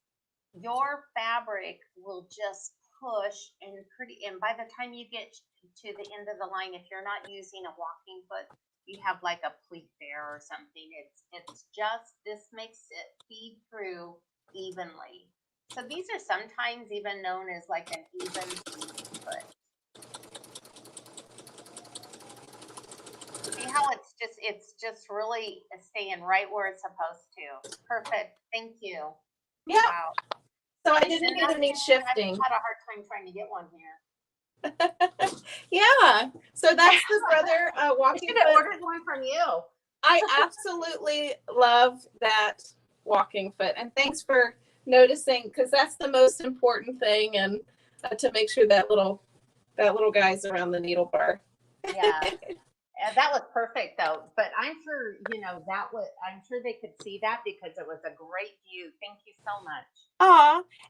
your fabric will just push and by the time you get to the end of the line, if you're not using a walking foot, you have like a pleat there or something. It's just this makes it feed through evenly. So these are sometimes even known as like an even foot. See how it's just really staying right where it's supposed to. Perfect. Thank you. Yeah. Wow. So I didn't get any shifting. I've had a hard time trying to get one here. Yeah. So that's the Brother walking I should have foot. ordered one from you. I absolutely love that walking foot, and thanks for noticing, because that's the most important thing, and to make sure that little guy's around the needle bar. Yeah. And that was perfect though. But I'm sure, I'm sure they could see that because it was a great view. Thank you so much.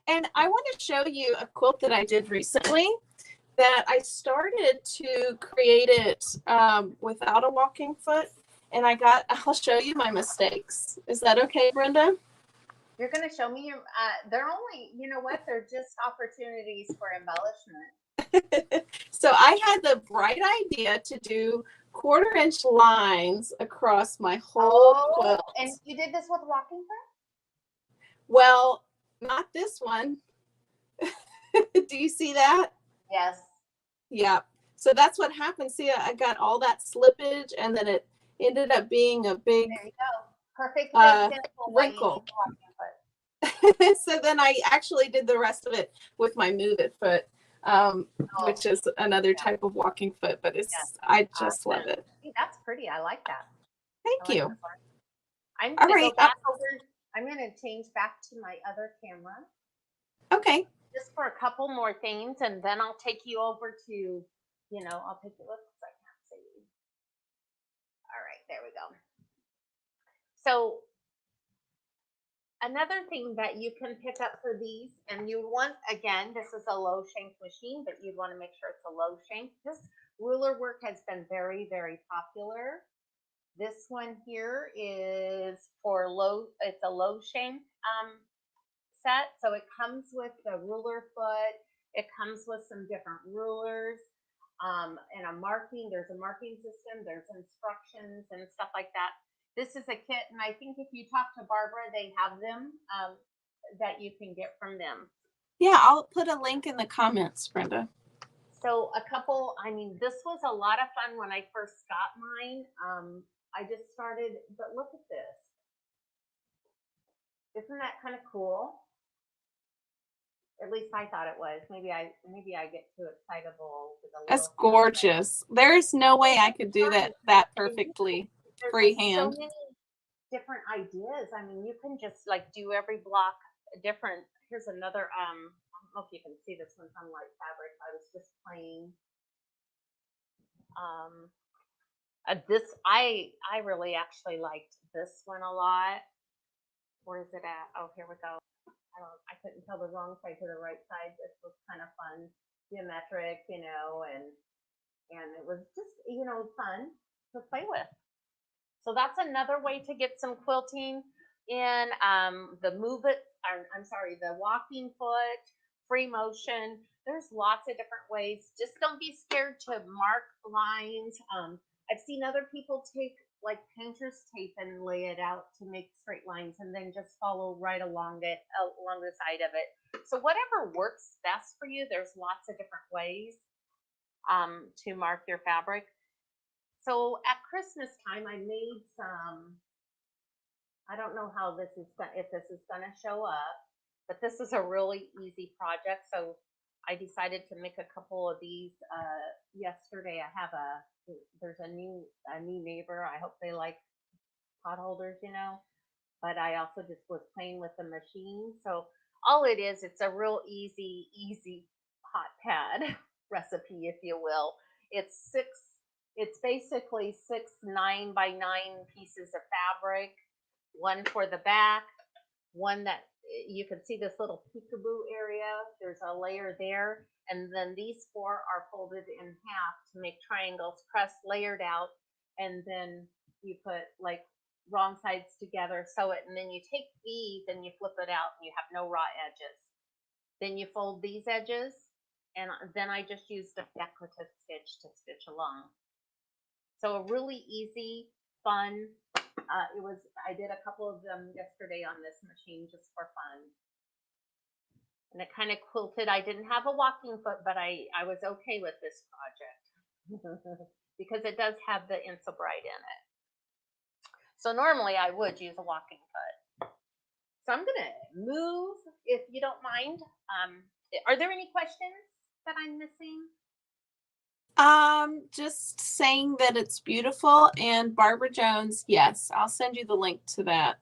And I want to show you a quilt that I did recently that I started to create it without a walking foot. And I'll show you my mistakes. Is that okay, Brenda? You're going to show me your, they're only, you know what? They're just opportunities for embellishment. So I had the bright idea to do 1/4-inch lines across my whole quilt. And you did this with walking foot? Well, not this one. Do you see that? Yes. Yeah. So that's what happened. See, I got all that slippage, and then it ended up being a big, there you go. Perfect example wrinkle. So then I actually did the rest of it with my Move It foot, which is another type of walking foot, but I just love it. Hey, that's pretty. I like that. Thank you. I'm going to go back over. I'm going to change back to my other camera. Okay. Just for a couple more things, and then I'll take you over to, I'll take you. Looks I can't see. All right, there we go. So another thing that you can pick up for these, and you want, again, this is a low shank machine, but you'd want to make sure it's a low shank. This ruler work has been very, very popular. This one here is for it's a low shank set. So it comes with the ruler foot. It comes with some different rulers and a marking. There's a marking system. There's instructions and stuff like that. This is a kit, and I think if you talk to Barbara, they have them that you can get from them. Yeah, I'll put a link in the comments, Brenda. So this was a lot of fun when I first got mine. I just started, but look at this. Isn't that kind of cool? At least I thought it was. Maybe I get too excitable with a little. That's gorgeous. There's no way I could do that perfectly freehand. So many different ideas. I mean, you can just like do every block different. Here's another. I don't know if you can see this one's on light fabric. I was just playing. I really actually liked this one a lot. Where is it at? Oh, here we go. I couldn't tell the wrong side to the right side. This was kind of fun, geometric, and it was just, fun to play with. So that's another way to get some quilting in. The the walking foot, free motion. There's lots of different ways. Just don't be scared to mark lines. I've seen other people take like painter's tape and lay it out to make straight lines, and then just follow right along the side of it. So whatever works best for you, there's lots of different ways to mark your fabric. So at Christmas time, I made some. I don't know how if this is gonna show up, but this is a really easy project. So I decided to make a couple of these yesterday. There's a new neighbor. I hope they like pot holders, but I also just was playing with the machine. So all it is, it's a real easy hot pad recipe, if you will. It's basically 6 9x9 pieces of fabric, one for the back, one that you can see this little peekaboo area. There's a layer there. And then these 4 are folded in half to make triangles, pressed, layered out. And then you put like wrong sides together, sew it, and then you take these and you flip it out and you have no raw edges. Then you fold these edges, and then I just used a decorative stitch to stitch along. So a really easy, fun, I did a couple of them yesterday on this machine just for fun. And it kind of quilted. I didn't have a walking foot, but I was okay with this project because it does have the embroidery in it. So normally I would use a walking foot. So I'm gonna move, if you don't mind. Are there any questions that I'm missing? Just saying that it's beautiful, and Barbara Jones, yes, I'll send you the link to that.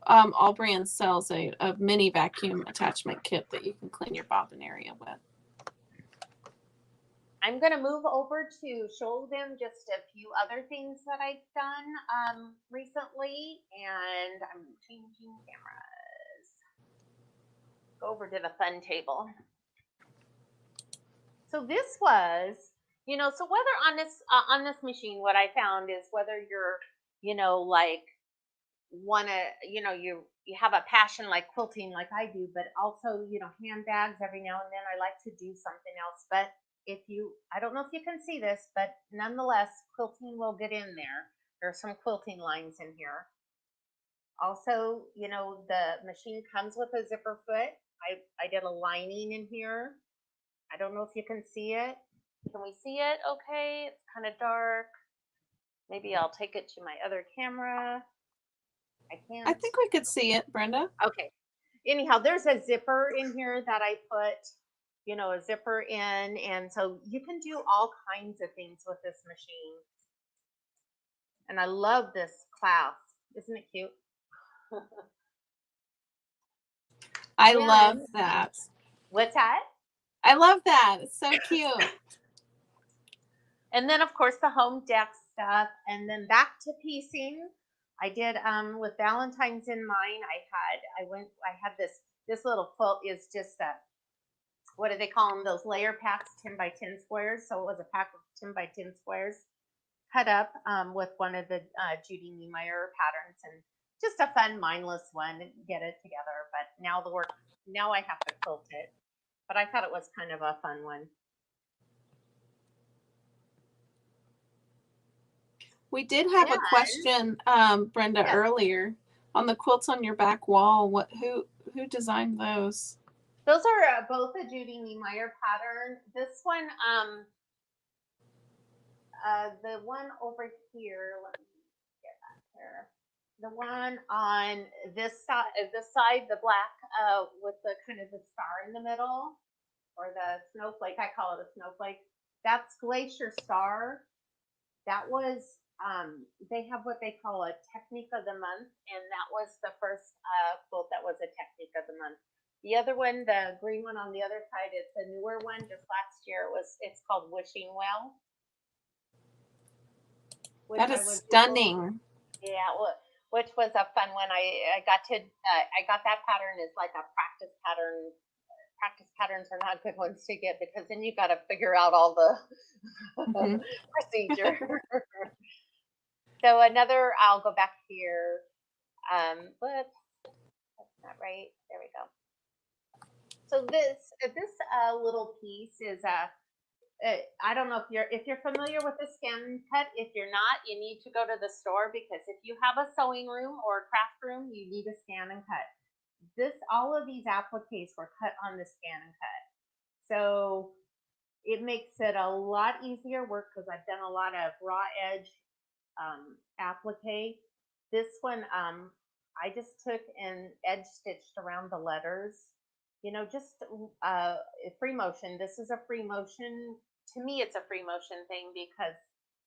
AllBrands sells a mini vacuum attachment kit that you can clean your bobbin area with. I'm going to move over to show them just a few other things that I've done recently, and I'm changing cameras. Go over to the fun table. So this was, so whether on this machine, what I found is whether you're, like you have a passion like quilting like I do, but also, handbags every now and then I like to do something else. But I don't know if you can see this, but nonetheless, quilting will get in there. There are some quilting lines in here. Also, the machine comes with a zipper foot. I did a lining in here. I don't know if you can see it. Can we see it? Okay, it's kind of dark. Maybe I'll take it to my other camera. I can't. I think we could see it, Brenda. Okay. Anyhow, there's a zipper in here that I put, a zipper in. And so you can do all kinds of things with this machine. And I love this clasp. Isn't it cute? I love that. What's that? I love that. It's so cute. And then, of course, the home deck stuff. And then back to piecing. I did with Valentine's in mind. I had this little quilt is just what do they call them? Those layer packs, 10 by 10 squares. So it was a pack of 10 by 10 squares cut up with one of the Judy Niemeyer patterns, and just a fun, mindless one to get it together. But now I have to quilt it. But I thought it was kind of a fun one. We did have a question, Brenda, earlier on the quilts on your back wall. Who designed those? Those are both a Judy Niemeyer pattern. This one, the one over here, let me get that here. The one on this side, the black with the kind of the star in the middle, or the snowflake, I call it a snowflake. That's Glacier Star. That was, they have what they call a technique of the month, and that was the first quilt that was a technique of the month. The other one, the green one on the other side, it's a newer one. Just last year, it's called Wishing Well. That is stunning. Yeah, which was a fun one. I got that pattern as like a practice pattern. Practice patterns are not good ones to get because then you got to figure out all the procedure. So I'll go back here. But that's not right. There we go. So this little piece is I don't know if you're familiar with the scan and cut. If you're not, you need to go to the store, because if you have a sewing room or a craft room, you need a scan and cut. All of these appliques were cut on the scan and cut. So it makes it a lot easier work because I've done a lot of raw edge applique. This one, I just took and edge stitched around the letters, just free motion. This is a free motion. To me, it's a free motion thing because,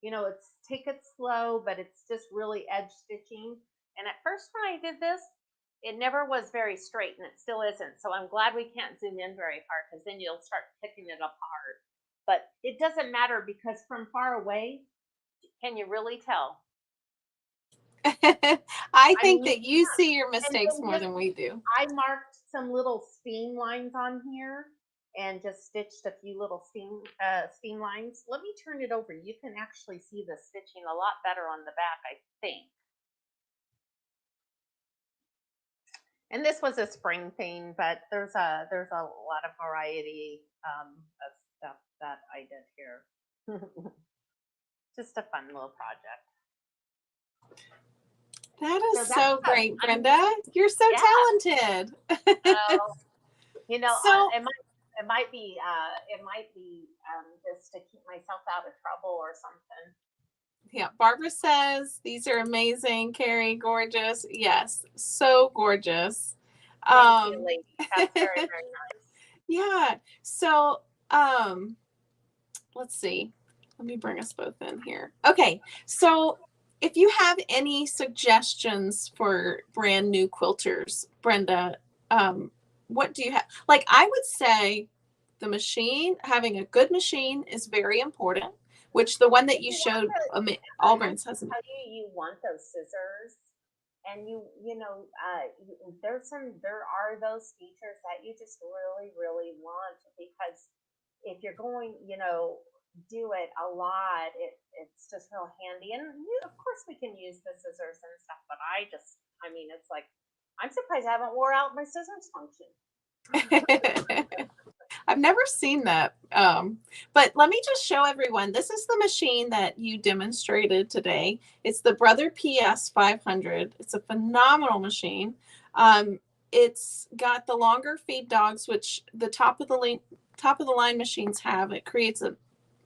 it's take it slow, but it's just really edge stitching. And at first when I did this, it never was very straight, and it still isn't. So I'm glad we can't zoom in very far, because then you'll start picking it apart. But it doesn't matter, because from far away, can you really tell? I think that you see your mistakes more than we do. I marked some little seam lines on here and just stitched a few little seam lines. Let me turn it over. You can actually see the stitching a lot better on the back, I think. And this was a spring theme, but there's a lot of variety of stuff that I did here. Just a fun little project. That is so great, Brenda. You're so talented. You know, so it might be just to keep myself out of trouble or something. yeah, Barbara says these are amazing, Carrie, gorgeous. Yes, so gorgeous. Thank you, lady. That's very, very nice. Yeah. So let's see. Let me bring us both in here. Okay. So if you have any suggestions for brand new quilters, Brenda, what do you have? Like, I would say the machine, having a good machine is very important, which the one that you showed, AllBrands has. Tell you want those scissors, and you know, there are those features that you just really, really want, because if you're going, you know, do it a lot, it's just real handy. And of course we can use the scissors and stuff, but I mean, it's like, I'm surprised I haven't wore out my scissors function. I've never seen that. But let me just show everyone. This is the machine that you demonstrated today. It's the Brother PS 500. It's a phenomenal machine. It's got the longer feed dogs, which the top of the line machines have. It creates an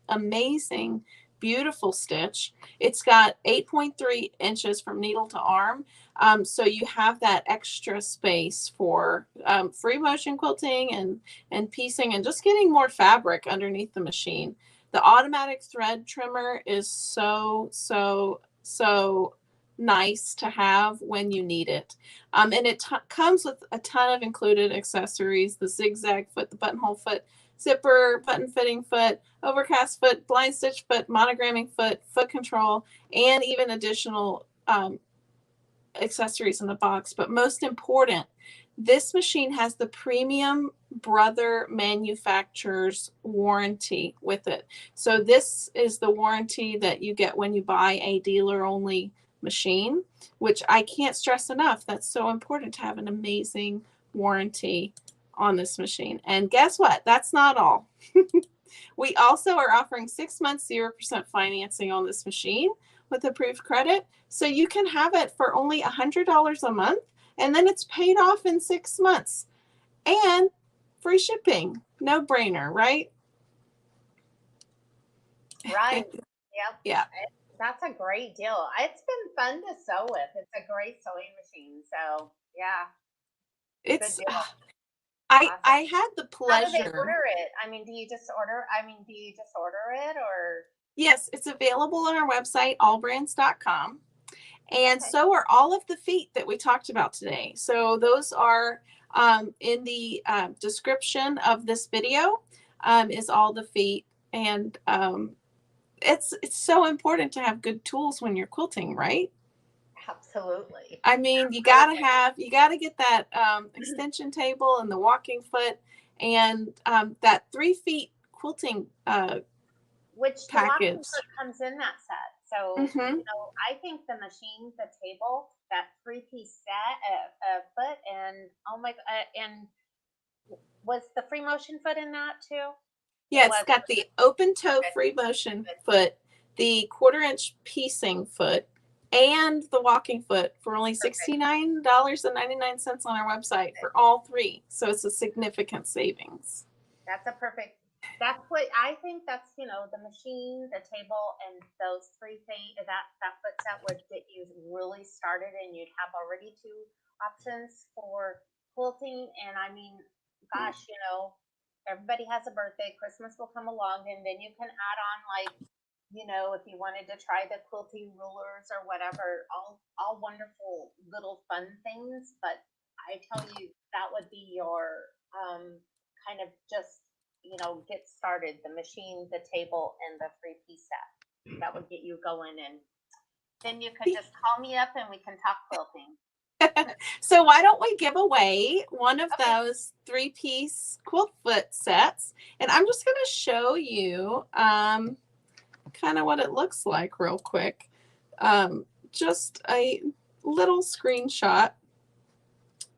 amazing, beautiful stitch. It's got 8.3 inches from needle to arm. So you have that extra space for free motion quilting and piecing and just getting more fabric underneath the machine. The automatic thread trimmer is so nice to have when you need it. And it comes with a ton of included accessories: the zigzag foot, the buttonhole foot, zipper, button fitting foot, overcast foot, blind stitch foot, monogramming foot, foot control, and even additional accessories in the box. But most important, this machine has the premium Brother manufacturer's warranty with it. So this is the warranty that you get when you buy a dealer only machine, which I can't stress enough. That's so important to have an amazing warranty on this machine. And guess what? That's not all. We also are offering 6 months 0% financing on this machine with approved credit. So you can have it for only $100 a month, and then it's paid off in 6 months. And free shipping. No brainer, right? Right. Yep. Yeah. That's a great deal. It's been fun to sew with. It's a great sewing machine. So yeah. It's good deal. I had the pleasure. How do they order it? I mean, do you just order it, or? Yes, it's available on our website, allbrands.com. And so are all of the feet that we talked about today. So those are in the description of this video, is all the feet. And it's so important to have good tools when you're quilting, right? Absolutely. I mean, you gotta get that extension table and the walking foot and that 3 feet quilting which the walking foot comes in that set. So you know, I think the machine, the table, that 3-piece set, foot, and oh my, and was the free motion foot in that too? Yeah, it's got the open toe free motion foot, the 1/4-inch piecing foot, and the walking foot for only $69.99 on our website for all 3. So it's a significant savings. That's what I think. That's, you know, the machine, the table, and those 3 things, that foot set would get you really started, and you'd have already 2 options for quilting. And I mean, gosh, you know, everybody has a birthday, Christmas will come along, and then you can add on, like, you know, if you wanted to try the quilting rulers or whatever, all wonderful little fun things. But I tell you, that would be your kind of just, you know, get started, the machine, the table, and the 3-piece set. That would get you going, and then you could just call me up and we can talk quilting. So why don't we give away one of those 3-piece quilt foot sets? And I'm just going to show you kind of what it looks like real quick. Just a little screenshot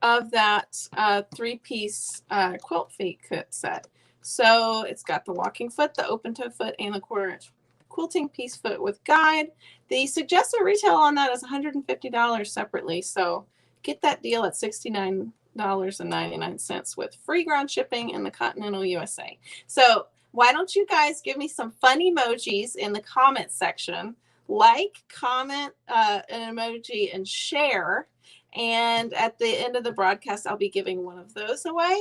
of that 3-piece quilt feet kit set. So it's got the walking foot, the open toe foot, and the quarter-inch quilting piece foot with guide. The suggested retail on that is $150 separately. So get that deal at $69.99 with free ground shipping in the continental USA. So why don't you guys give me some fun emojis in the comment section? Like, comment an emoji, and share. And at the end of the broadcast, I'll be giving one of those away.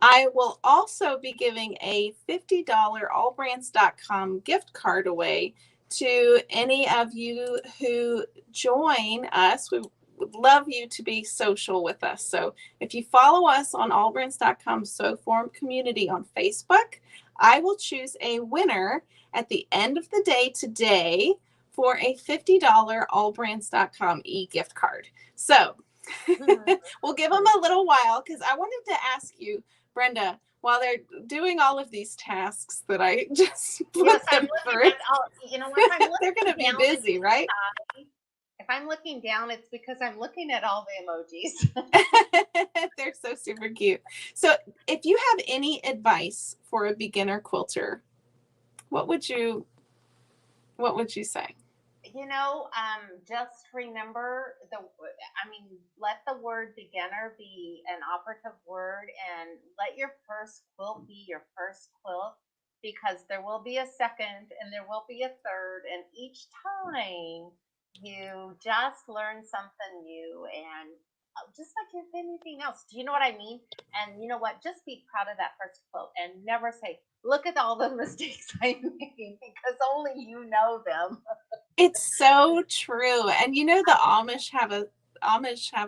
I will also be giving a $50 allbrands.com gift card away to any of you who join us. We would love you to be social with us. So if you follow us on allbrands.com Sew Forum community on Facebook, I will choose a winner at the end of the day today for a $50 allbrands.com e-gift card. So we'll give them a little while, because I wanted to ask you, Brenda, while they're doing all of these tasks that I just put them through, you know what? They're going to be busy, right? If I'm looking down, it's because I'm looking at all the emojis. They're so super cute. So if you have any advice for a beginner quilter, what would you say? You know, just remember let the word beginner be an operative word, and let your first quilt be your first quilt, because there will be a second and there will be a third, and each time you just learn something new, and just like if anything else, do you know what I mean? And you know what? Just be proud of that first quilt and never say, look at all the mistakes I made, because only you know them. It's so true. And you know, the Amish have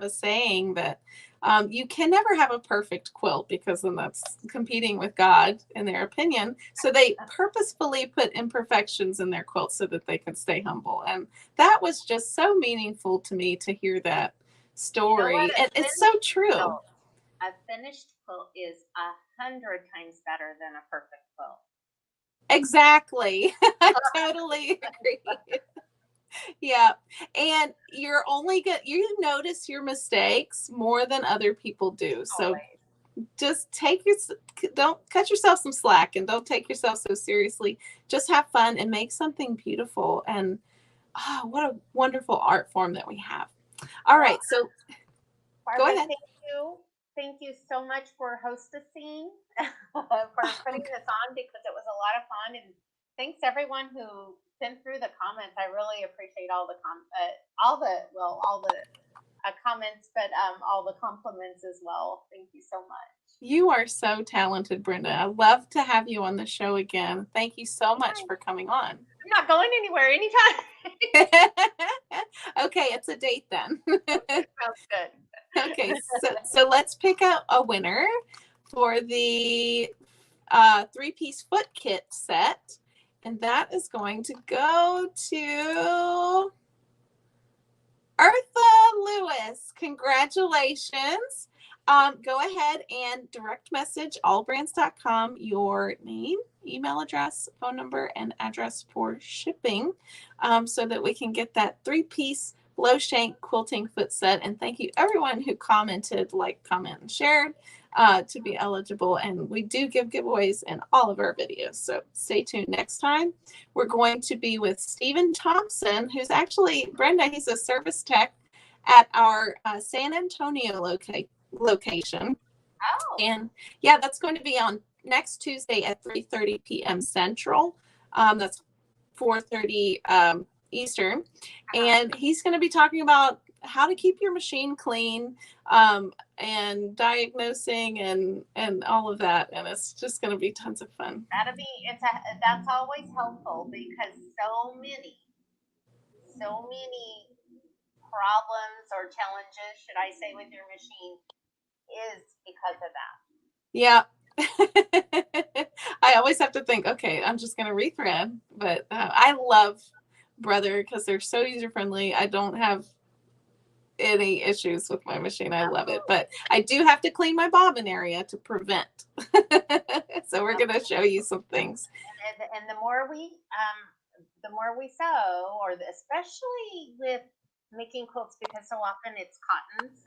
a saying that you can never have a perfect quilt, because then that's competing with God, in their opinion. So they purposefully put imperfections in their quilt so that they can stay humble. And that was just so meaningful to me to hear that story. You know And it's so true. A finished quilt is 100 times better than a perfect quilt. Exactly. I totally agree. Yeah. And you're only you notice your mistakes more than other people do. So Always. Just don't cut yourself some slack, and don't take yourself so seriously. Just have fun and make something beautiful. And what a wonderful art form that we have. All right. So Barbara, go ahead. Thank you so much for hostessing, for putting this on, because it was a lot of fun. And thanks everyone who sent through the comments. I really appreciate all the comments, but all the compliments as well. Thank you so much. You are so talented, Brenda. I love to have you on the show again. Thank you so much for coming on. I'm not going anywhere anytime. Okay, it's a date then. Sounds good. Okay, so let's pick out a winner for the 3-piece foot kit set. And that is going to go to Eartha Lewis. Congratulations. Go ahead and direct message allbrands.com your name, email address, phone number, and address for shipping, so that we can get that 3-piece low shank quilting foot set. And thank you everyone who commented, comment, and shared to be eligible. And we do give giveaways in all of our videos. So stay tuned next time. We're going to be with Stephen Thompson, who's actually, Brenda, he's a service tech at our San Antonio location. Oh. And yeah, that's going to be on next Tuesday at 3:30 p.m. Central. That's 4:30 Eastern. And he's going to be talking about how to keep your machine clean, and diagnosing and all of that. And it's just going to be tons of fun. That's always helpful, because so many problems or challenges, should I say, with your machine is because of that. Yeah. I always have to think, okay, I'm just going to rethread. But I love Brother, because they're so user friendly. I don't have any issues with my machine. I love it. But I do have to clean my bobbin area to prevent. So we're going to show you some things. And the more we sew, or especially with making quilts, because so often it's cottons,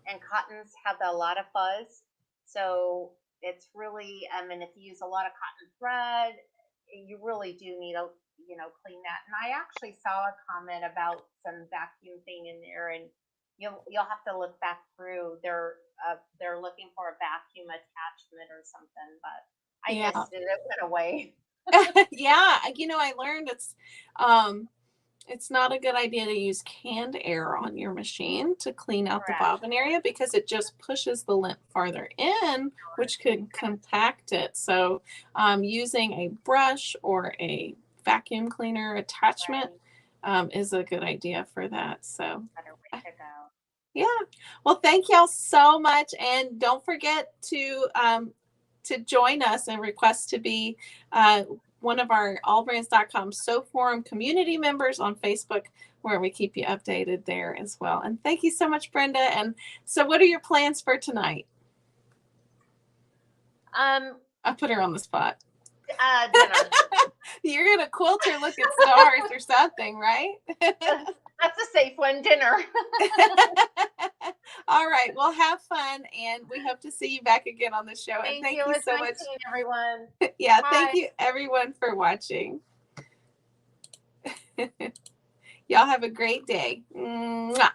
and cottons have a lot of fuzz. So it's really, and if you use a lot of cotton thread, you really do need to, clean that. And I actually saw a comment about some vacuum thing in there, and you'll have to look back through. They're looking for a vacuum attachment or something, but I Yeah. missed it. It went away. Yeah, I learned it's not a good idea to use canned air on your machine to clean out the Correct. bobbin area because it just pushes the lint farther in, which could compact it. So using a brush or a vacuum cleaner attachment is a good idea for that. So Better way to go. yeah. Well, thank y'all so much. And don't forget to join us and request to be one of our allbrands.com Sew Forum community members on Facebook, where we keep you updated there as well. And thank you so much, Brenda. And so what are your plans for tonight? I put her on the spot. Dinner. You're going to quilt her look at stars or something, right? That's a safe one, dinner. All right. Well, have fun, and we hope to see you back again on the show. Thank And thank you. you It's so nice much, seeing everyone. Yeah, Bye. thank you everyone for watching. Y'all have a great day. Mwah.